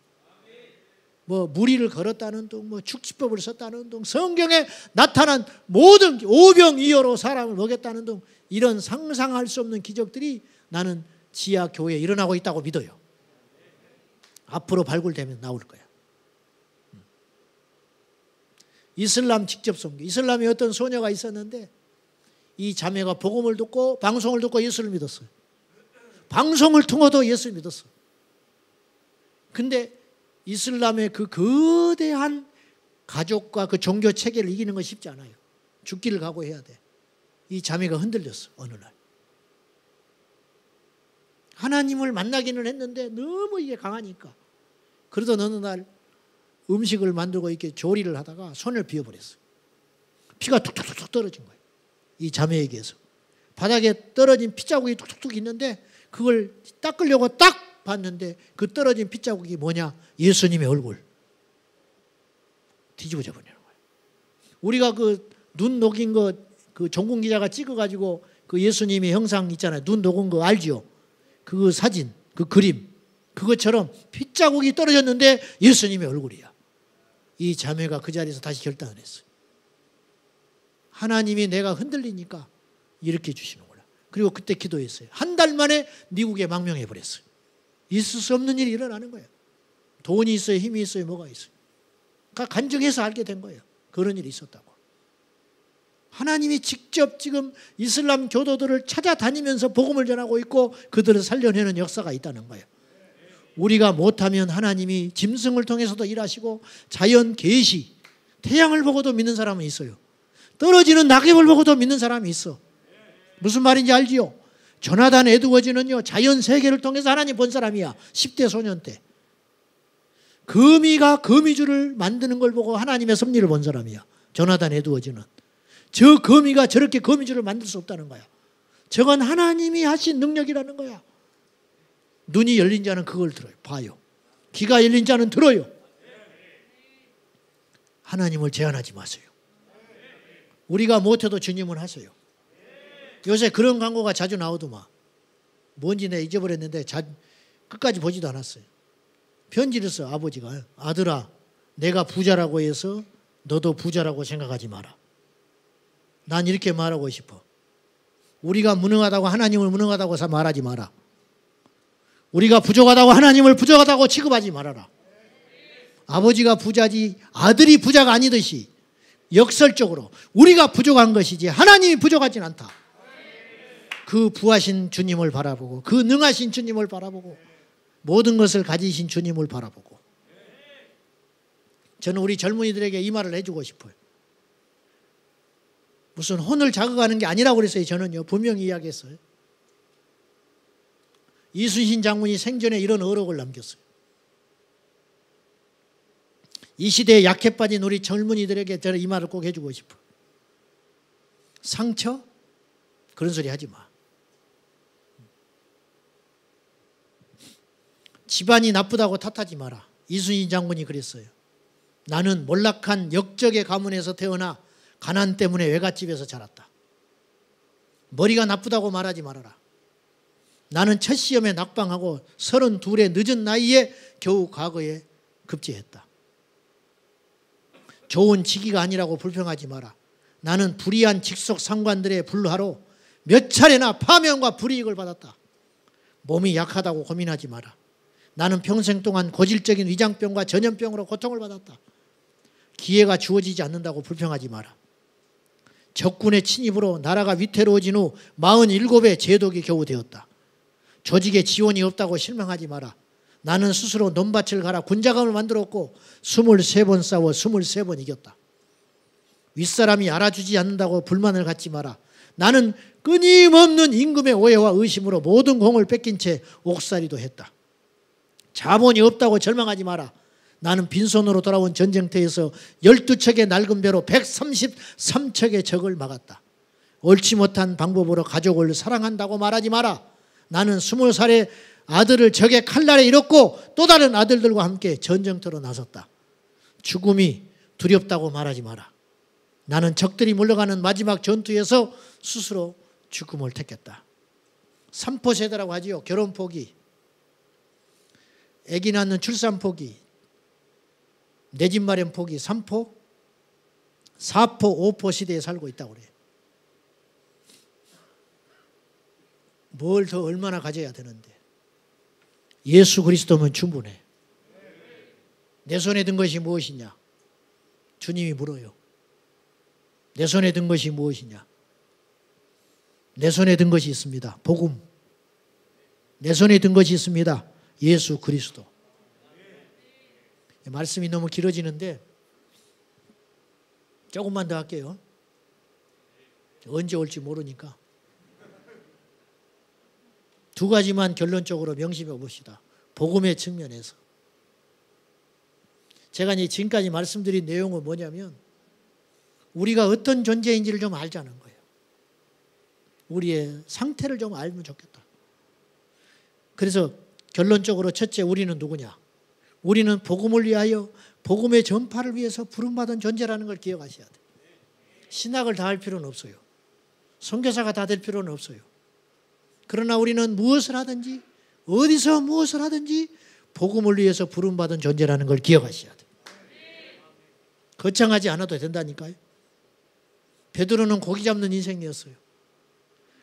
뭐 무리를 걸었다는 둥, 뭐 축지법을 썼다는 둥, 성경에 나타난 모든 오병이어로 사람을 먹였다는 둥 이런 상상할 수 없는 기적들이 나는 지하 교회에 일어나고 있다고 믿어요. 앞으로 발굴되면 나올 거야. 이슬람 직접 선교. 이슬람에 어떤 소녀가 있었는데 이 자매가 복음을 듣고 방송을 듣고 예수를 믿었어요. 방송을 통해도 예수를 믿었어. 근데 이슬람의 그 거대한 가족과 그 종교 체계를 이기는 건 쉽지 않아요. 죽기를 각오해야 돼. 이 자매가 흔들렸어. 어느 날. 하나님을 만나기는 했는데 너무 이게 강하니까. 그러던 어느 날 음식을 만들고 이렇게 조리를 하다가 손을 비워버렸어요. 피가 툭툭툭 떨어진 거예요. 이 자매에게서. 바닥에 떨어진 피자국이 툭툭툭 있는데 그걸 닦으려고 딱 봤는데 그 떨어진 핏자국이 뭐냐? 예수님의 얼굴. 뒤집어져 버리는 거예요. 우리가 그 눈 녹인 거 그 종군 기자가 찍어가지고 그 예수님의 형상 있잖아요. 눈 녹은 거 알지요? 그 사진, 그 그림. 그것처럼 핏자국이 떨어졌는데 예수님의 얼굴이야. 이 자매가 그 자리에서 다시 결단을 했어요. 하나님이 내가 흔들리니까 이렇게 주시는구나. 그리고 그때 기도했어요. 한 달 만에 미국에 망명해버렸어요. 있을 수 없는 일이 일어나는 거예요. 돈이 있어요, 힘이 있어요, 뭐가 있어요. 그러니까 간증해서 알게 된 거예요. 그런 일이 있었다고. 하나님이 직접 지금 이슬람 교도들을 찾아다니면서 복음을 전하고 있고 그들을 살려내는 역사가 있다는 거예요. 우리가 못하면 하나님이 짐승을 통해서도 일하시고 자연 계시, 태양을 보고도 믿는 사람은 있어요. 떨어지는 낙엽을 보고도 믿는 사람이 있어. 무슨 말인지 알지요? 조나단 에드워즈는요 자연 세계를 통해서 하나님 본 사람이야. 10대 소년 때. 거미가 거미줄을 만드는 걸 보고 하나님의 섭리를 본 사람이야. 조나단 에드워즈는. 저 거미가 저렇게 거미줄을 만들 수 없다는 거야. 저건 하나님이 하신 능력이라는 거야. 눈이 열린 자는 그걸 들어요. 봐요. 귀가 열린 자는 들어요. 하나님을 제한하지 마세요. 우리가 못해도 주님은 하세요. 요새 그런 광고가 자주 나오더만. 뭔지 내가 잊어버렸는데 끝까지 보지도 않았어요. 편지를 써 아버지가. 아들아, 내가 부자라고 해서 너도 부자라고 생각하지 마라. 난 이렇게 말하고 싶어. 우리가 무능하다고 하나님을 무능하다고 말하지 마라. 우리가 부족하다고 하나님을 부족하다고 취급하지 말아라. 아버지가 부자지 아들이 부자가 아니듯이 역설적으로 우리가 부족한 것이지 하나님이 부족하진 않다. 그 부하신 주님을 바라보고 그 능하신 주님을 바라보고 모든 것을 가지신 주님을 바라보고 저는 우리 젊은이들에게 이 말을 해주고 싶어요. 무슨 혼을 자극하는 게 아니라고 그랬어요. 저는요 분명히 이야기했어요. 이순신 장군이 생전에 이런 어록을 남겼어요. 이 시대에 약해 빠진 우리 젊은이들에게 저는 이 말을 꼭 해주고 싶어요. 상처? 그런 소리 하지 마. 집안이 나쁘다고 탓하지 마라. 이순신 장군이 그랬어요. 나는 몰락한 역적의 가문에서 태어나 가난 때문에 외갓집에서 자랐다. 머리가 나쁘다고 말하지 말아라. 나는 첫 시험에 낙방하고 32의 늦은 나이에 겨우 과거에 급제했다. 좋은 직위가 아니라고 불평하지 마라. 나는 불의한 직속 상관들의 불화로 몇 차례나 파면과 불이익을 받았다. 몸이 약하다고 고민하지 마라. 나는 평생 동안 고질적인 위장병과 전염병으로 고통을 받았다. 기회가 주어지지 않는다고 불평하지 마라. 적군의 침입으로 나라가 위태로워진 후 47의 제독이 겨우 되었다. 조직에 지원이 없다고 실망하지 마라. 나는 스스로 논밭을 갈아 군자감을 만들었고 23번 싸워 23번 이겼다. 윗사람이 알아주지 않는다고 불만을 갖지 마라. 나는 끊임없는 임금의 오해와 의심으로 모든 공을 뺏긴 채 옥살이도 했다. 자본이 없다고 절망하지 마라. 나는 빈손으로 돌아온 전쟁터에서 12척의 낡은 배로 133척의 적을 막았다. 옳지 못한 방법으로 가족을 사랑한다고 말하지 마라. 나는 20살의 아들을 적의 칼날에 잃었고 또 다른 아들들과 함께 전쟁터로 나섰다. 죽음이 두렵다고 말하지 마라. 나는 적들이 물러가는 마지막 전투에서 스스로 죽음을 택했다. 삼포세대라고 하지요. 결혼 포기, 아기 낳는 출산 포기, 내 집 마련 포기, 3포, 4포, 5포 시대에 살고 있다고 그래요. 뭘 더 얼마나 가져야 되는데. 예수 그리스도면 충분해. 내 손에 든 것이 무엇이냐? 주님이 물어요. 내 손에 든 것이 무엇이냐? 내 손에 든 것이 있습니다. 복음. 내 손에 든 것이 있습니다. 예수 그리스도. 말씀이 너무 길어지는데 조금만 더 할게요. 언제 올지 모르니까. 두 가지만 결론적으로 명심해 봅시다. 복음의 측면에서. 제가 이제 지금까지 말씀드린 내용은 뭐냐면 우리가 어떤 존재인지를 좀 알자는 거예요. 우리의 상태를 좀 알면 좋겠다. 그래서 결론적으로 첫째, 우리는 누구냐? 우리는 복음을 위하여 복음의 전파를 위해서 부름받은 존재라는 걸 기억하셔야 돼요. 신학을 다 할 필요는 없어요. 선교사가 다 될 필요는 없어요. 그러나 우리는 무엇을 하든지 어디서 무엇을 하든지 복음을 위해서 부름받은 존재라는 걸 기억하셔야 돼요. 거창하지 않아도 된다니까요. 베드로는 고기 잡는 인생이었어요.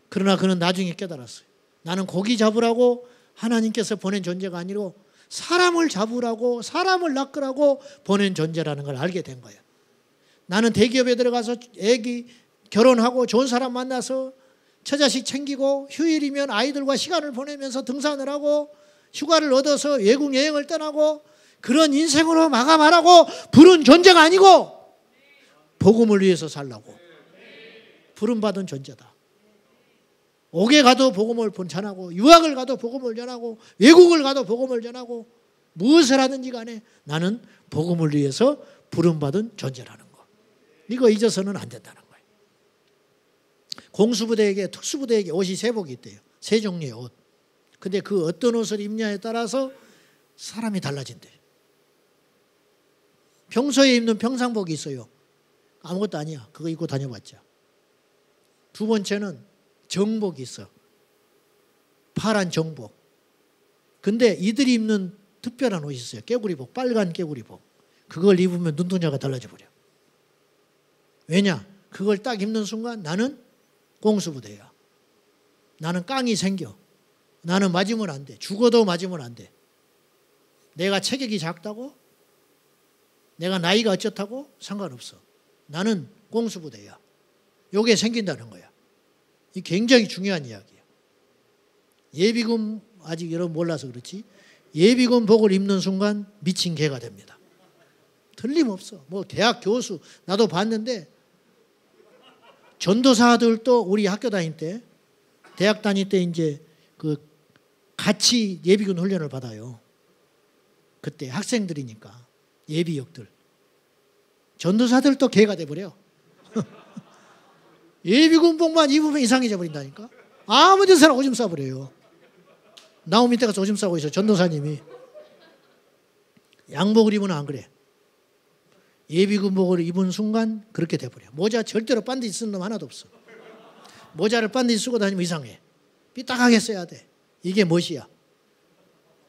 그러나 그는 나중에 깨달았어요. 나는 고기 잡으라고 하나님께서 보낸 존재가 아니고 사람을 잡으라고 사람을 낚으라고 보낸 존재라는 걸 알게 된 거예요. 나는 대기업에 들어가서 애기 결혼하고 좋은 사람 만나서 처자식 챙기고 휴일이면 아이들과 시간을 보내면서 등산을 하고 휴가를 얻어서 외국 여행을 떠나고 그런 인생으로 마감하라고 부른 존재가 아니고 복음을 위해서 살라고 부름받은 존재다. 옥에 가도 복음을 전하고 유학을 가도 복음을 전하고 외국을 가도 복음을 전하고 무엇을 하든지 간에 나는 복음을 위해서 부름받은 존재라는 거. 이거 잊어서는 안 된다는 거예요. 공수부대에게 특수부대에게 옷이 세 복이 있대요. 세 종류의 옷. 근데 그 어떤 옷을 입냐에 따라서 사람이 달라진대요. 평소에 입는 평상복이 있어요. 아무것도 아니야. 그거 입고 다녀봤자. 두 번째는 정복이 있어. 파란 정복. 근데 이들이 입는 특별한 옷이 있어요. 깨구리복, 빨간 깨구리복. 그걸 입으면 눈동자가 달라져 버려. 왜냐? 그걸 딱 입는 순간 나는 공수부대야. 나는 깡이 생겨. 나는 맞으면 안 돼. 죽어도 맞으면 안 돼. 내가 체격이 작다고? 내가 나이가 어쩌다고? 상관없어. 나는 공수부대야. 요게 생긴다는 거야. 이 굉장히 중요한 이야기야. 예비군 아직 여러분 몰라서 그렇지. 예비군 복을 입는 순간 미친 개가 됩니다. 틀림없어. 뭐 대학 교수 나도 봤는데 전도사들도 우리 학교 다닐 때 대학 다닐 때 이제 그 같이 예비군 훈련을 받아요. 그때 학생들이니까 예비역들. 전도사들도 개가 돼버려. 예비군복만 입으면 이상해져 버린다니까. 아무 데서나 오줌 싸버려요. 나무 밑에 가서 오줌 싸고 있어. 전도사님이. 양복을 입으면 안 그래. 예비군복을 입은 순간 그렇게 돼버려. 모자 절대로 반드시 쓰는 놈 하나도 없어. 모자를 반드시 쓰고 다니면 이상해. 삐딱하게 써야 돼. 이게 멋이야.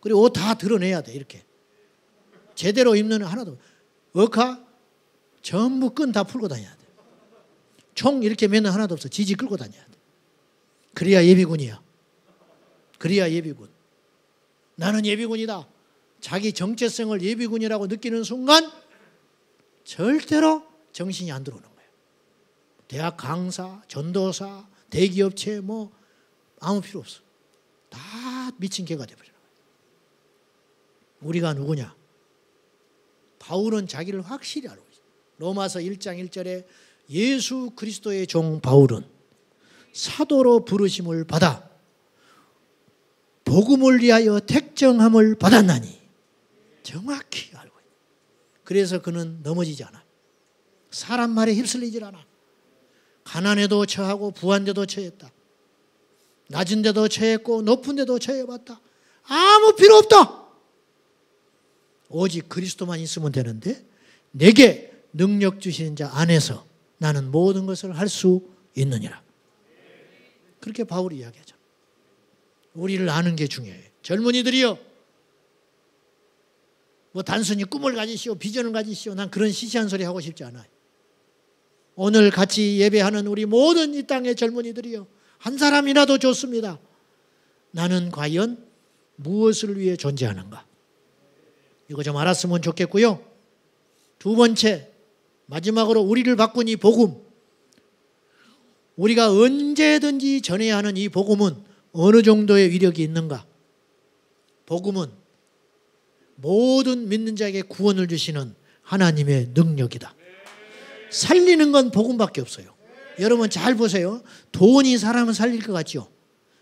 그리고 옷 다 드러내야 돼. 이렇게. 제대로 입는 하나도 없어. 억하 전부 끈 다 풀고 다녀야 돼. 총 이렇게 매는 하나도 없어. 지지 끌고 다녀야 돼. 그래야 예비군이야. 그래야 예비군. 나는 예비군이다. 자기 정체성을 예비군이라고 느끼는 순간 절대로 정신이 안 들어오는 거예요. 대학 강사, 전도사, 대기업체 뭐 아무 필요 없어. 다 미친 개가 되어버리는 거예요. 우리가 누구냐? 바울은 자기를 확실히 알고 있어요. 로마서 1장 1절에 예수 그리스도의 종 바울은 사도로 부르심을 받아 복음을 위하여 택정함을 받았나니 정확히 알고 있어요. 그래서 그는 넘어지지 않아. 사람 말에 휩쓸리질 않아. 가난에도 처하고 부한데도 처했다. 낮은 데도 처했고 높은 데도 처해봤다. 아무 필요 없다. 오직 그리스도만 있으면 되는데 내게 능력 주시는 자 안에서 나는 모든 것을 할 수 있느니라. 그렇게 바울이 이야기하죠. 우리를 아는 게 중요해요. 젊은이들이요. 뭐 단순히 꿈을 가지시오, 비전을 가지시오. 난 그런 시시한 소리 하고 싶지 않아요. 오늘 같이 예배하는 우리 모든 이 땅의 젊은이들이요. 한 사람이라도 좋습니다. 나는 과연 무엇을 위해 존재하는가? 이거 좀 알았으면 좋겠고요. 두 번째, 마지막으로 우리를 바꾼 이 복음. 우리가 언제든지 전해야 하는 이 복음은 어느 정도의 위력이 있는가? 복음은 모든 믿는 자에게 구원을 주시는 하나님의 능력이다. 살리는 건 복음밖에 없어요. 여러분 잘 보세요. 돈이 사람을 살릴 것 같죠?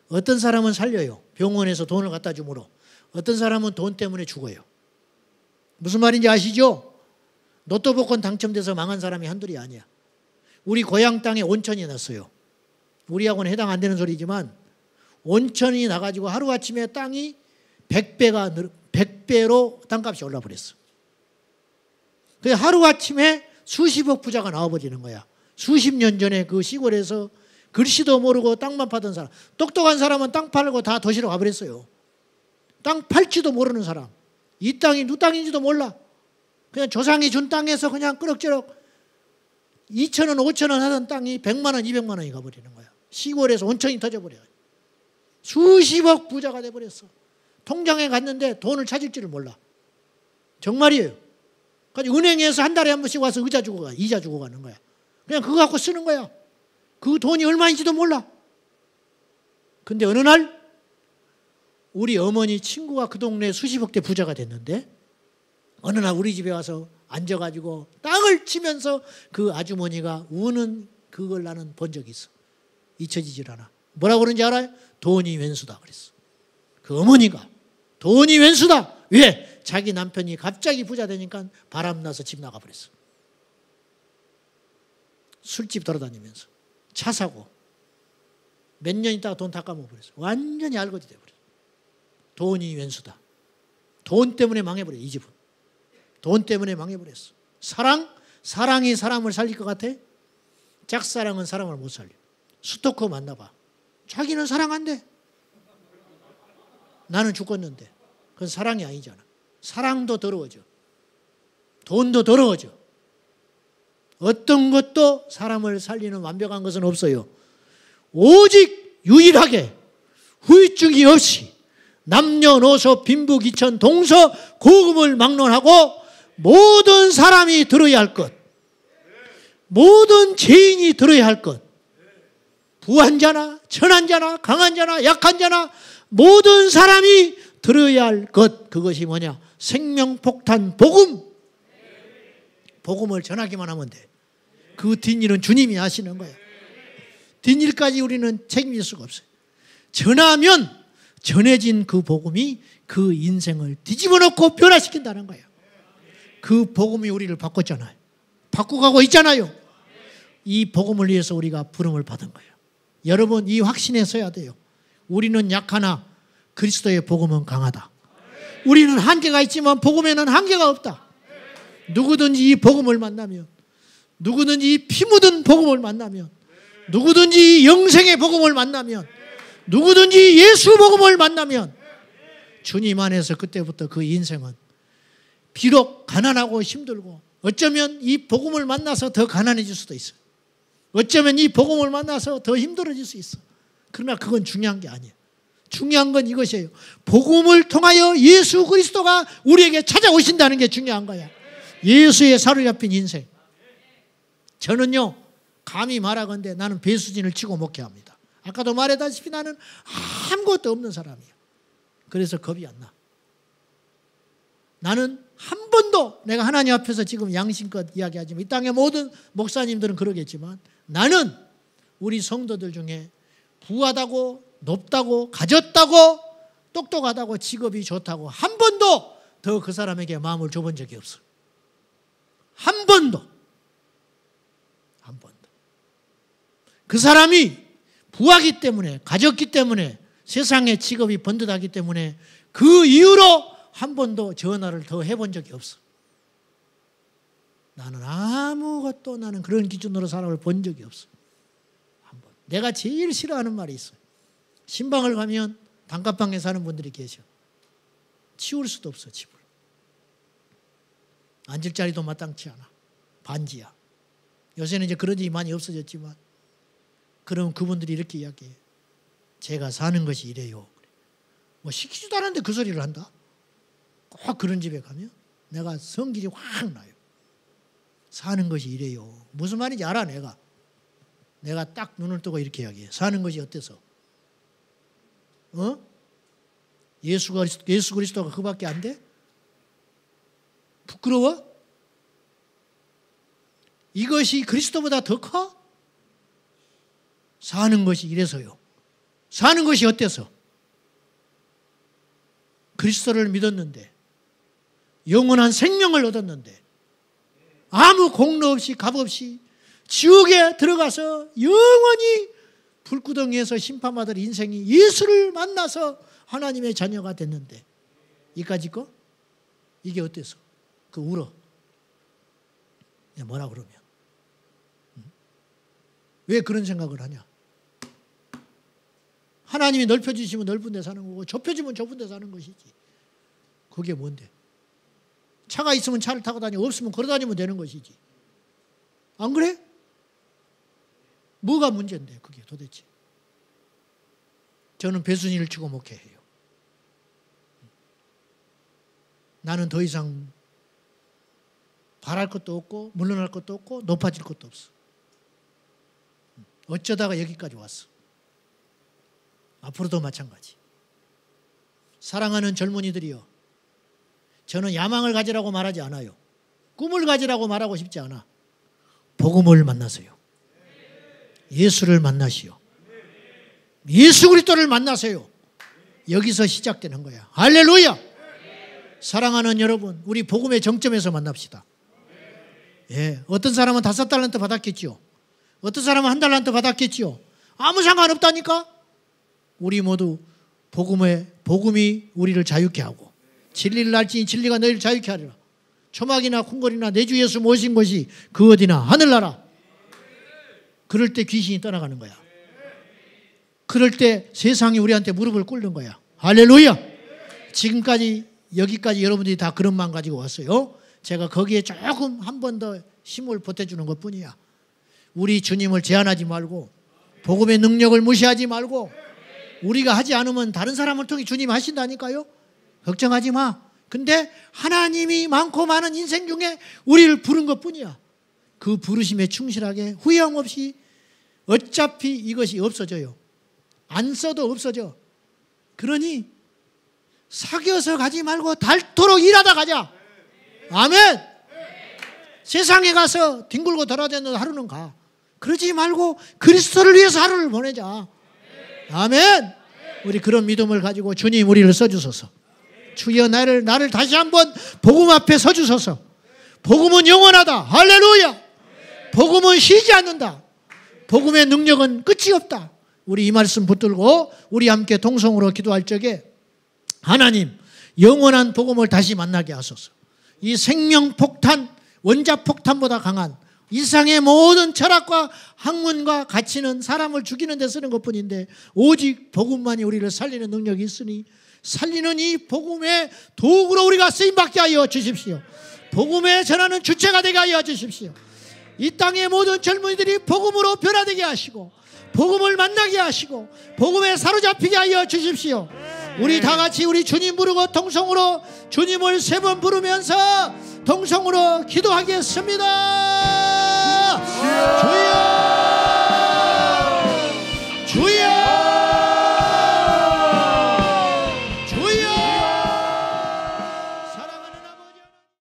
어떤 사람은 살려요. 병원에서 돈을 갖다 주므로. 어떤 사람은 돈 때문에 죽어요. 무슨 말인지 아시죠? 로또 복권 당첨돼서 망한 사람이 한둘이 아니야. 우리 고향 땅에 온천이 났어요. 우리하고는 해당 안 되는 소리지만 온천이 나가지고 하루아침에 땅이 100배로 땅값이 올라버렸어. 그래서 하루아침에 수십억 부자가 나와버리는 거야. 수십 년 전에 그 시골에서 글씨도 모르고 땅만 파던 사람. 똑똑한 사람은 땅 팔고 다 도시로 가버렸어요. 땅 팔지도 모르는 사람. 이 땅이 누 땅인지도 몰라. 그냥 조상이 준 땅에서 그냥 끄럭저럭 2,000원, 5,000원 하던 땅이 100만 원, 200만 원이 가버리는 거야. 시골에서 온천이 터져버려요. 수십억 부자가 돼버렸어. 통장에 갔는데 돈을 찾을 줄을 몰라. 정말이에요. 그러니까 은행에서 한 달에 한 번씩 와서 이자 주고 가는 거야. 그냥 그거 갖고 쓰는 거야. 그 돈이 얼마인지도 몰라. 근데 어느 날 우리 어머니 친구가 그 동네 수십억 대 부자가 됐는데 어느 날 우리 집에 와서 앉아가지고 땅을 치면서 그 아주머니가 우는 그걸 나는 본 적이 있어. 잊혀지질 않아. 뭐라고 그러는지 알아요? 돈이 왼수다 그랬어. 그 어머니가 돈이 왼수다. 왜? 자기 남편이 갑자기 부자 되니까 바람나서 집 나가버렸어. 술집 돌아다니면서 차 사고 몇 년 있다가 돈 다 까먹어버렸어. 완전히 알거지 돼버렸어. 돈이 왼수다. 돈 때문에 망해버려. 이 집은. 돈 때문에 망해버렸어. 사랑이 사람을 살릴 것 같아? 짝사랑은 사람을 못 살려. 스토커 만나봐. 자기는 사랑한대. 나는 죽었는데. 그건 사랑이 아니잖아. 사랑도 더러워져. 돈도 더러워져. 어떤 것도 사람을 살리는 완벽한 것은 없어요. 오직 유일하게 후유증이 없이 남녀노소 빈부귀천 동서 고금을 막론하고 모든 사람이 들어야 할 것, 모든 죄인이 들어야 할 것, 부한 자나 천한 자나 강한 자나 약한 자나 모든 사람이 들어야 할 것, 그것이 뭐냐? 생명폭탄 복음. 복음을 전하기만 하면 돼. 그 뒷일은 주님이 하시는 거야. 뒷일까지 우리는 책임질 수가 없어요. 전하면 전해진 그 복음이 그 인생을 뒤집어 놓고 변화시킨다는 거예요. 그 복음이 우리를 바꿨잖아요. 바꾸고 있잖아요. 이 복음을 위해서 우리가 부름을 받은 거예요. 여러분, 이 확신에 서야 돼요. 우리는 약하나 그리스도의 복음은 강하다. 우리는 한계가 있지만 복음에는 한계가 없다. 누구든지 이 복음을 만나면, 누구든지 이 피 묻은 복음을 만나면, 누구든지 이 영생의 복음을 만나면, 누구든지 예수 복음을 만나면 주님 안에서 그때부터 그 인생은 비록 가난하고 힘들고 어쩌면 이 복음을 만나서 더 가난해질 수도 있어. 어쩌면 이 복음을 만나서 더 힘들어질 수 있어. 그러나 그건 중요한 게 아니에요. 중요한 건 이것이에요. 복음을 통하여 예수 그리스도가 우리에게 찾아오신다는 게 중요한 거야. 예수의 사로잡힌 인생. 저는요, 감히 말하건대 나는 배수진을 치고 목회합니다. 아까도 말했다시피 나는 아무것도 없는 사람이에요. 그래서 겁이 안 나. 나는 한 번도 내가 하나님 앞에서 지금 양심껏 이야기하지만 이 땅의 모든 목사님들은 그러겠지만 나는 우리 성도들 중에 부하다고 높다고 가졌다고 똑똑하다고 직업이 좋다고 한 번도 더 그 사람에게 마음을 줘본 적이 없어. 한 번도. 한 번도. 그 사람이 부하기 때문에 가졌기 때문에 세상에 직업이 번듯하기 때문에 그 이유로 한 번도 전화를 더 해본 적이 없어. 나는 아무것도 나는 그런 기준으로 사람을 본 적이 없어. 한 번. 내가 제일 싫어하는 말이 있어요. 신방을 가면 단칸방에 사는 분들이 계셔. 치울 수도 없어, 집을. 앉을 자리도 마땅치 않아. 반지야. 요새는 이제 그런 일이 많이 없어졌지만 그럼 그분들이 이렇게 이야기해요. 제가 사는 것이 이래요. 뭐 시키지도 않았는데 그 소리를 한다. 꼭 그런 집에 가면 내가 성질이 확 나요. 사는 것이 이래요. 무슨 말인지 알아 내가. 내가 딱 눈을 뜨고 이렇게 이야기해. 사는 것이 어때서? 예수 그리스도가 그밖에 안 돼? 부끄러워? 이것이 그리스도보다 더 커? 사는 것이 이래서요. 사는 것이 어때서? 그리스도를 믿었는데 영원한 생명을 얻었는데 아무 공로 없이 값 없이 지옥에 들어가서 영원히 불구덩이에서 심판받을 인생이 예수를 만나서 하나님의 자녀가 됐는데 이까짓 거? 이게 어때서? 그 울어. 뭐라 그러면? 왜 그런 생각을 하냐? 하나님이 넓혀주시면 넓은 데 사는 거고 좁혀주면 좁은 데 사는 것이지. 그게 뭔데? 차가 있으면 차를 타고 다니고 없으면 걸어 다니면 되는 것이지. 안 그래? 뭐가 문제인데 그게 도대체? 저는 배순이를 치고 목회해요. 나는 더 이상 바랄 것도 없고 물러날 것도 없고 높아질 것도 없어. 어쩌다가 여기까지 왔어. 앞으로도 마찬가지. 사랑하는 젊은이들이여, 저는 야망을 가지라고 말하지 않아요. 꿈을 가지라고 말하고 싶지 않아. 복음을 만나세요. 예수를 만나시오. 예수 그리스도를 만나세요. 여기서 시작되는 거야. 할렐루야. 사랑하는 여러분, 우리 복음의 정점에서 만납시다. 예, 어떤 사람은 5달란트 받았겠지요. 어떤 사람은 1달란트 받았겠지요. 아무 상관없다니까. 우리 모두 복음이 우리를 자유케 하고 진리를 알지니 진리가 너희를 자유케 하리라. 초막이나 콩걸이나 내 주 예수 모신 것이 그 어디나 하늘나라. 그럴 때 귀신이 떠나가는 거야. 그럴 때 세상이 우리한테 무릎을 꿇는 거야. 할렐루야. 지금까지 여기까지 여러분들이 다 그런 마음 가지고 왔어요. 제가 거기에 조금 한 번 더 힘을 보태주는 것뿐이야. 우리 주님을 제한하지 말고 복음의 능력을 무시하지 말고 우리가 하지 않으면 다른 사람을 통해 주님 하신다니까요. 걱정하지 마. 근데 하나님이 많고 많은 인생 중에 우리를 부른 것뿐이야. 그 부르심에 충실하게 후회함 없이 어차피 이것이 없어져요. 안 써도 없어져. 그러니 사귀어서 가지 말고 닳도록 일하다 가자. 아멘. 세상에 가서 뒹굴고 돌아다니는 하루는 가. 그러지 말고 그리스도를 위해서 하루를 보내자. 아멘. 우리 그런 믿음을 가지고 주님 우리를 써주소서. 주여 나를 다시 한번 복음 앞에 서주소서. 복음은 영원하다. 할렐루야. 복음은 쉬지 않는다. 복음의 능력은 끝이 없다. 우리 이 말씀 붙들고 우리 함께 동성으로 기도할 적에 하나님 영원한 복음을 다시 만나게 하소서. 이 생명폭탄 원자폭탄보다 강한 이 세상의 모든 철학과 학문과 가치는 사람을 죽이는 데 쓰는 것뿐인데 오직 복음만이 우리를 살리는 능력이 있으니 살리는 이 복음의 도구로 우리가 쓰임받게 하여 주십시오. 복음의 전하는 주체가 되게 하여 주십시오. 이 땅의 모든 젊은이들이 복음으로 변화되게 하시고 복음을 만나게 하시고 복음에 사로잡히게 하여 주십시오. 우리 다 같이 우리 주님 부르고 동성으로 주님을 3번 부르면서 동성으로 기도하겠습니다. 주여 주여